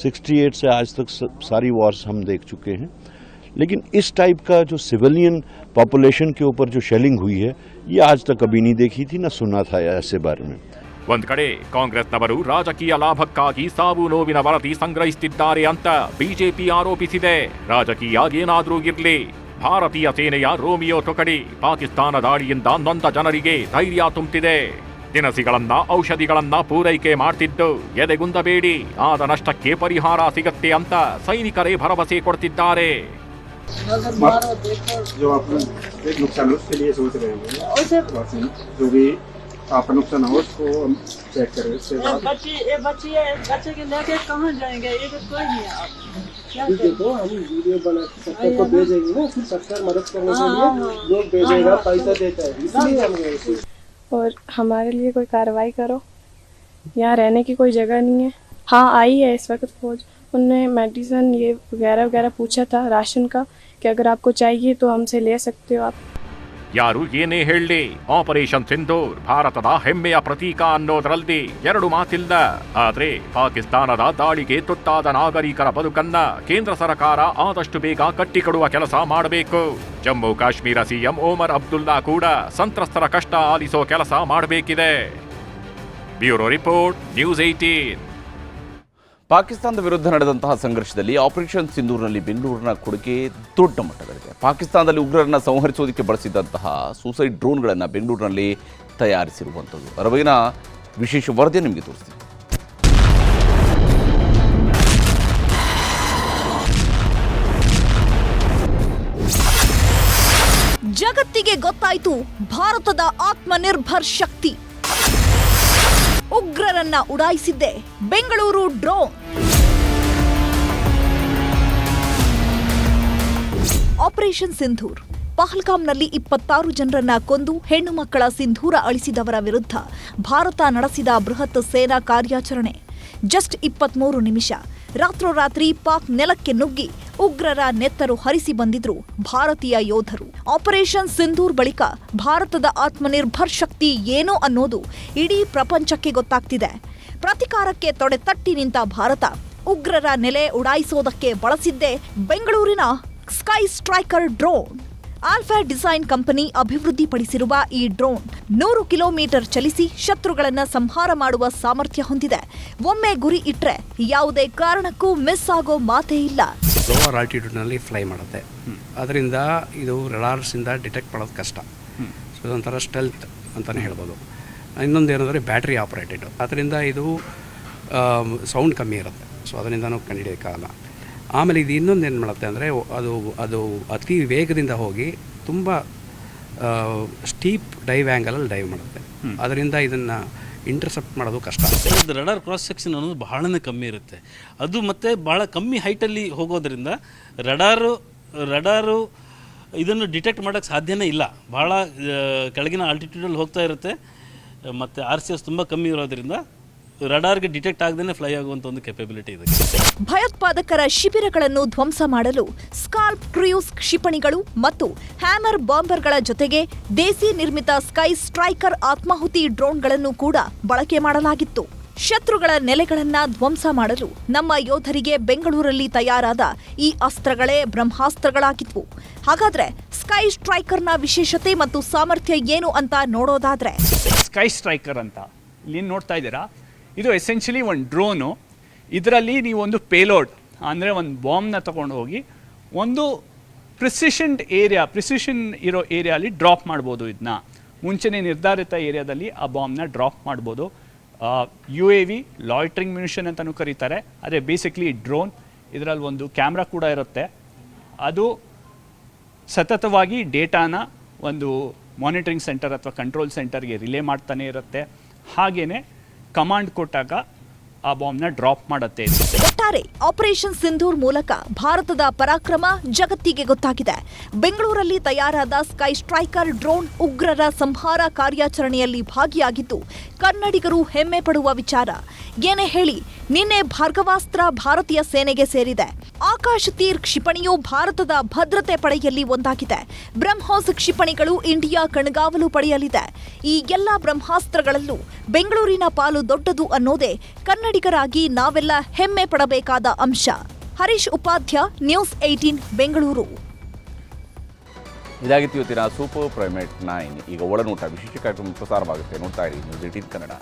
68 से आज तक सारी वॉर्स हम देख चुके हैं. लेकिन इस टाइप का जो सिविलियन पॉपुलेशन के ऊपर जो शेलिंग हुई है, ये आज तक कभी नहीं देखी थी, ना सुना था ऐसे बारे में. ಒಂದ್ ಕಡೆ ಕಾಂಗ್ರೆಸ್ನವರು ರಾಜಕೀಯ ಲಾಭಕ್ಕಾಗಿ ಸಾವು ನೋವಿನ ವರದಿ ಸಂಗ್ರಹಿಸುತ್ತಿದ್ದಾರೆ ಅಂತ ಬಿಜೆಪಿ ಆರೋಪಿಸಿದೆ. ರಾಜಕೀಯ ಏನಾದ್ರೂ ಇರ್ಲಿ, ಭಾರತೀಯ ಸೇನೆಯ ರೋಮಿಯೋ ತುಕಡಿ ಪಾಕಿಸ್ತಾನ ದಾಳಿಯಿಂದ ನೊಂದ ಜನರಿಗೆ ಧೈರ್ಯ ತುಂಬುತ್ತಿದೆ. ದಿನಸಿಗಳನ್ನ, ಔಷಧಿಗಳನ್ನ ಪೂರೈಕೆ ಮಾಡ್ತಿದ್ದು ಎದೆಗುಂದಬೇಡಿ, ಆದ ನಷ್ಟಕ್ಕೆ ಪರಿಹಾರ ಸಿಗತ್ತೆ ಅಂತ ಸೈನಿಕರೇ ಭರವಸೆ ಕೊಡ್ತಿದ್ದಾರೆ. जो आपने नुकसान उसके लिए सोच रहे हैं, जो भी आपका नुकसान हो उसको हम चेक करें. उसके बाद बच्चे के लेके कहाँ जाएंगे, ये तो कोई नहीं है. आप देखो, हम वीडियो बना सरकार को भेजेंगे ना, फिर सरकार मदद करने के लिए लोग भेजेगा, पैसा देता है, इसलिए हम गए. और हमारे लिए कोई कार्रवाई करो, यहाँ रहने की कोई जगह नहीं है. हाँ, आई है इस वक्त फौज, उनने मेडिसिन ये वगैरह वगैरह पूछा था, राशन का, कि अगर आपको चाहिए तो हमसे ले सकते हो आप. ಯಾರು ಏನೇ ಹೇಳಲಿ, ಆಪರೇಷನ್ ಸಿಂಧೂರ್ ಭಾರತದ ಹೆಮ್ಮೆಯ ಪ್ರತೀಕ ಅನ್ನೋದರಲ್ಲಿ ಎರಡು ಮಾತಿಲ್ಲ. ಆದ್ರೆ ಪಾಕಿಸ್ತಾನದ ದಾಳಿಗೆ ತುತ್ತಾದ ನಾಗರಿಕರ ಬದುಕನ್ನ ಕೇಂದ್ರ ಸರ್ಕಾರ ಆದಷ್ಟು ಬೇಗ ಕಟ್ಟಿಕೊಡುವ ಕೆಲಸ ಮಾಡಬೇಕು. ಜಮ್ಮು ಕಾಶ್ಮೀರ ಸಿಎಂ ಒಮರ್ ಅಬ್ದುಲ್ಲಾ ಕೂಡ ಸಂತ್ರಸ್ತರ ಕಷ್ಟ ಆಲಿಸೋ ಕೆಲಸ ಮಾಡಬೇಕಿದೆ. Bureau report, news 18. ಪಾಕಿಸ್ತಾನದ ವಿರುದ್ಧ ನಡೆದಂತಹ ಸಂಘರ್ಷದಲ್ಲಿ ಆಪರೇಷನ್ ಸಿಂಧೂರ್ನಲ್ಲಿ ಬೆಂಗಳೂರಿನ ಕೊಡುಗೆ ದೊಡ್ಡ ಮಟ್ಟದಲ್ಲಿದೆ. ಪಾಕಿಸ್ತಾನದಲ್ಲಿ ಉಗ್ರರನ್ನು ಸಂಹರಿಸೋದಕ್ಕೆ ಬಳಸಿದಂತಹ ಸೂಸೈಡ್ ಡ್ರೋನ್ಗಳನ್ನು ಬೆಂಗಳೂರಿನಲ್ಲಿ ತಯಾರಿಸಿರುವಂಥದ್ದು. ಅದರ ಬಗೆಗಿನ ವಿಶೇಷ ವರದಿ ನಿಮಗೆ ತೋರಿಸ್ತೀವಿ. ಜಗತ್ತಿಗೆ ಗೊತ್ತಾಯಿತು ಭಾರತದ ಆತ್ಮನಿರ್ಭರ್ ಶಕ್ತಿ. ಉಗ್ರರನ್ನ ಉಡಾಯಿಸಿದ್ದೆ ಬೆಂಗಳೂರು ಡ್ರೋನ್. ಆಪರೇಷನ್ ಸಿಂಧೂರ್. ಪಹಲ್ಗಾಮ್ನಲ್ಲಿ 26 ಜನರನ್ನ ಕೊಂದು ಹೆಣ್ಣು ಮಕ್ಕಳ ಸಿಂಧೂರ ಅಳಿಸಿದವರ ವಿರುದ್ಧ ಭಾರತ ನಡೆಸಿದ ಬೃಹತ್ ಸೇನಾ ಕಾರ್ಯಾಚರಣೆ. ಜಸ್ಟ್ 23 ನಿಮಿಷ. ರಾತ್ರೋರಾತ್ರಿ ಪಾಕ್ ನೆಲಕ್ಕೆ ನುಗ್ಗಿ ಉಗ್ರರ ನೆತ್ತರು ಹರಿಸಿ ಬಂದಿದ್ರು ಭಾರತೀಯ ಯೋಧರು. ಆಪರೇಷನ್ ಸಿಂಧೂರ್ ಬಳಿಕ ಭಾರತದ ಆತ್ಮನಿರ್ಭರ್ ಶಕ್ತಿ ಏನು ಅನ್ನೋದು ಇಡೀ ಪ್ರಪಂಚಕ್ಕೆ ಗೊತ್ತಾಗ್ತಿದೆ. ಪ್ರತಿಕಾರಕ್ಕೆ ತೊಡೆ ತಟ್ಟಿ ನಿಂತ ಭಾರತ ಉಗ್ರರ ನೆಲೆ ಉಡಾಯಿಸೋದಕ್ಕೆ ಬಳಸಿದ್ದೇ ಬೆಂಗಳೂರಿನ sky striker drone. Alpha design company ಅಭಿವೃದ್ಧಿಪಡಿಸಿರುವ ಈ ಡ್ರೋನ್ 100 ಕಿಲೋಮೀಟರ್ ಚಲಿಸಿ ಶತ್ರುಗಳನ್ನ ಸಂಹಾರ ಮಾಡುವ ಸಾಮರ್ಥ್ಯ ಹೊಂದಿದೆ. ಒಮ್ಮೆ ಗುರಿ ಇಟ್ರೆ ಯಾವುದೇ ಕಾರಣಕ್ಕೂ ಮಿಸ್ ಆಗೋ ಮಾತೇ ಇಲ್ಲ. ಲೋವರ್ ಆಲ್ಟಿಟ್ಯೂಡ್ನಲ್ಲಿ ಫ್ಲೈ ಮಾಡುತ್ತೆ, ಅದರಿಂದ ಇದು ರಡಾರ್ಸಿಂದ ಡಿಟೆಕ್ಟ್ ಮಾಡೋದು ಕಷ್ಟ. ಸೊ ಇದೊಂಥರ ಸ್ಟೆಲ್ತ್ ಅಂತಲೇ ಹೇಳ್ಬೋದು. ಇನ್ನೊಂದು ಏನಂದರೆ ಬ್ಯಾಟ್ರಿ ಆಪರೇಟೆಡ್, ಅದರಿಂದ ಇದು ಸೌಂಡ್ ಕಮ್ಮಿ ಇರುತ್ತೆ. ಸೊ ಅದರಿಂದನೂ ಕಂಡುಹಿಡಿಯೋಕ್ಕಾಗಲ್ಲ. ಆಮೇಲೆ ಇದು ಇನ್ನೊಂದು ಏನು ಮಾಡುತ್ತೆ ಅಂದರೆ ಅದು ಅತಿ ವೇಗದಿಂದ ಹೋಗಿ ತುಂಬ ಸ್ಟೀಪ್ ಡೈವ್ ಆ್ಯಂಗಲಲ್ಲಿ ಡೈವ್ ಮಾಡುತ್ತೆ. ಅದರಿಂದ ಇದನ್ನು ಇಂಟರ್ಸೆಪ್ಟ್ ಮಾಡೋದು ಕಷ್ಟ. ರಡಾರ್ ಕ್ರಾಸ್ ಸೆಕ್ಷನ್ ಅನ್ನೋದು ಬಹಳನೇ ಕಮ್ಮಿ ಇರುತ್ತೆ. ಅದು ಮತ್ತು ಭಾಳ ಕಮ್ಮಿ ಹೈಟಲ್ಲಿ ಹೋಗೋದ್ರಿಂದ ರಡಾರು ಇದನ್ನು ಡಿಟೆಕ್ಟ್ ಮಾಡೋಕ್ಕೆ ಸಾಧ್ಯನೇ ಇಲ್ಲ. ಭಾಳ ಕೆಳಗಿನ ಆಲ್ಟಿಟ್ಯೂಡಲ್ಲಿ ಹೋಗ್ತಾ ಇರುತ್ತೆ ಮತ್ತು RCS ತುಂಬ ಕಮ್ಮಿ ಇರೋದ್ರಿಂದ ರಡಾರ್ಗೆ ಡಿಟೆಕ್ಟ್ ಆಗದೇ ಫ್ಲೈ ಆಗುವಂಥ ಒಂದು ಕೆಪಬಿಲಿಟಿ ಇದೆ. ಭಯೋತ್ಪಾದಕರ ಶಿಬಿರಗಳನ್ನು ಧ್ವಂಸ ಮಾಡಲು ಸ್ಕಾಲ್ಪ್ ಕ್ರೂಸ್ ಕ್ಷಿಪಣಿಗಳು ಮತ್ತು ಹ್ಯಾಮರ್ ಬಾಂಬರ್ಗಳ ಜೊತೆಗೆ ದೇಸಿ ನಿರ್ಮಿತ ಸ್ಕೈ ಸ್ಟ್ರೈಕರ್ ಆತ್ಮಾಹುತಿ ಡ್ರೋನ್ಗಳನ್ನು ಕೂಡ ಬಳಕೆ ಮಾಡಲಾಗಿತ್ತು. ಶತ್ರುಗಳ ನೆಲೆಗಳನ್ನ ಧ್ವಂಸ ಮಾಡಲು ನಮ್ಮ ಯೋಧರಿಗೆ ಬೆಂಗಳೂರಲ್ಲಿ ತಯಾರಾದ ಈ ಅಸ್ತ್ರಗಳೇ ಬ್ರಹ್ಮಾಸ್ತ್ರಗಳಾಗಿದ್ವು. ಹಾಗಾದ್ರೆ ಸ್ಕೈ ಸ್ಟ್ರೈಕರ್ನ ವಿಶೇಷತೆ ಮತ್ತು ಸಾಮರ್ಥ್ಯ ಏನು ಅಂತ ನೋಡೋದಾದ್ರೆ, ಸ್ಕೈ ಸ್ಟ್ರೈಕರ್ ಅಂತ ಇಲ್ಲಿ ನೋಡ್ತಾ ಇದ್ದೀರಾ, ಇದು ಎಸೆನ್ಷಿಯಲಿ ಒಂದು ಡ್ರೋನು. ಇದರಲ್ಲಿ ನೀವು ಒಂದು ಪೇಲೋಡ್ ಅಂದರೆ ಒಂದು ಬಾಂಬ್ನ ತಗೊಂಡು ಹೋಗಿ ಒಂದು ಪ್ರಿಸಿಷನ್ ಇರೋ ಏರಿಯಾಲಿ ಡ್ರಾಪ್ ಮಾಡ್ಬೋದು. ಇದನ್ನ ಮುಂಚೆನೇ ನಿರ್ಧಾರಿತ ಏರಿಯಾದಲ್ಲಿ ಆ ಬಾಂಬ್ನ ಡ್ರಾಪ್ ಮಾಡ್ಬೋದು. UAV ಲಾಯ್ಟ್ರಿಂಗ್ ಮ್ಯುನಿಷನ್ ಅಂತಲೂ ಕರೀತಾರೆ. ಅದೇ ಬೇಸಿಕ್ಲಿ ಡ್ರೋನ್. ಇದರಲ್ಲಿ ಒಂದು ಕ್ಯಾಮ್ರಾ ಕೂಡ ಇರುತ್ತೆ. ಅದು ಸತತವಾಗಿ ಡೇಟಾನ ಒಂದು ಮಾನಿಟರಿಂಗ್ ಸೆಂಟರ್ ಅಥವಾ ಕಂಟ್ರೋಲ್ ಸೆಂಟರ್ಗೆ ರಿಲೇ ಮಾಡ್ತಾನೆ ಇರುತ್ತೆ. ಹಾಗೆಯೇ ಕಮಾಂಡ್ ಕೊಟ್ಟಾಗ ಆ ಬಾಂಬ್ನ ಡ್ರಾಪ್ ಮಾಡುತ್ತೆ. ಒಟ್ಟಾರೆ ಆಪರೇಷನ್ ಸಿಂಧೂರ್ ಮೂಲಕ ಭಾರತದ ಪರಾಕ್ರಮ ಜಗತ್ತಿಗೆ ಗೊತ್ತಾಗಿದೆ. ಬೆಂಗಳೂರಲ್ಲಿ ತಯಾರಾದ ಸ್ಕೈ ಸ್ಟ್ರೈಕರ್ ಡ್ರೋನ್ ಉಗ್ರರ ಸಂಹಾರ ಕಾರ್ಯಾಚರಣೆಯಲ್ಲಿ ಭಾಗಿಯಾಗಿದ್ದು ಕನ್ನಡಿಗರು ಹೆಮ್ಮೆ ಪಡುವ ವಿಚಾರ. ಏನೇ ಹೇಳಿ, ನಿನ್ನೆ ಭಾರ್ಗವಾಸ್ತ್ರ ಭಾರತೀಯ ಸೇನೆಗೆ ಸೇರಿದೆ. ಆಕಾಶ್ ತೀರ್ ಕ್ಷಿಪಣಿಯು ಭಾರತದ ಭದ್ರತೆ ಪಡೆಯಲ್ಲಿ ಒಂದಾಗಿದೆ. ಬ್ರಹ್ಮೋಸ್ ಕ್ಷಿಪಣಿಗಳು ಇಂಡಿಯಾ ಕಣ್ಗಾವಲು ಪಡೆಯಲಿದೆ. ಈ ಎಲ್ಲ ಬ್ರಹ್ಮಾಸ್ತ್ರಗಳಲ್ಲೂ ಬೆಂಗಳೂರಿನ ಪಾಲು ದೊಡ್ಡದು ಅನ್ನೋದೇ ಕನ್ನಡಿಗರಾಗಿ ನಾವೆಲ್ಲ ಹೆಮ್ಮೆ ಪಡಬೇಕಾದ ಅಂಶ. ಹರೀಶ್ ಉಪಾಧ್ಯ, ನ್ಯೂಸ್ 18 ಬೆಂಗಳೂರು. ಇದಾಗಿತ್ತು ಇವತ್ತಿನ ಸೂಪರ್ ಪ್ರೈಮೇಟ್ 9. ಈಗ ಒಳನೋಟ ವಿಶೇಷ ಕಾರ್ಯಕ್ರಮ ಪ್ರಸಾರವಾಗುತ್ತೆ. ನೋಡ್ತಾ ಇರಿ ನ್ಯೂಸ್ 18 ಕನ್ನಡ.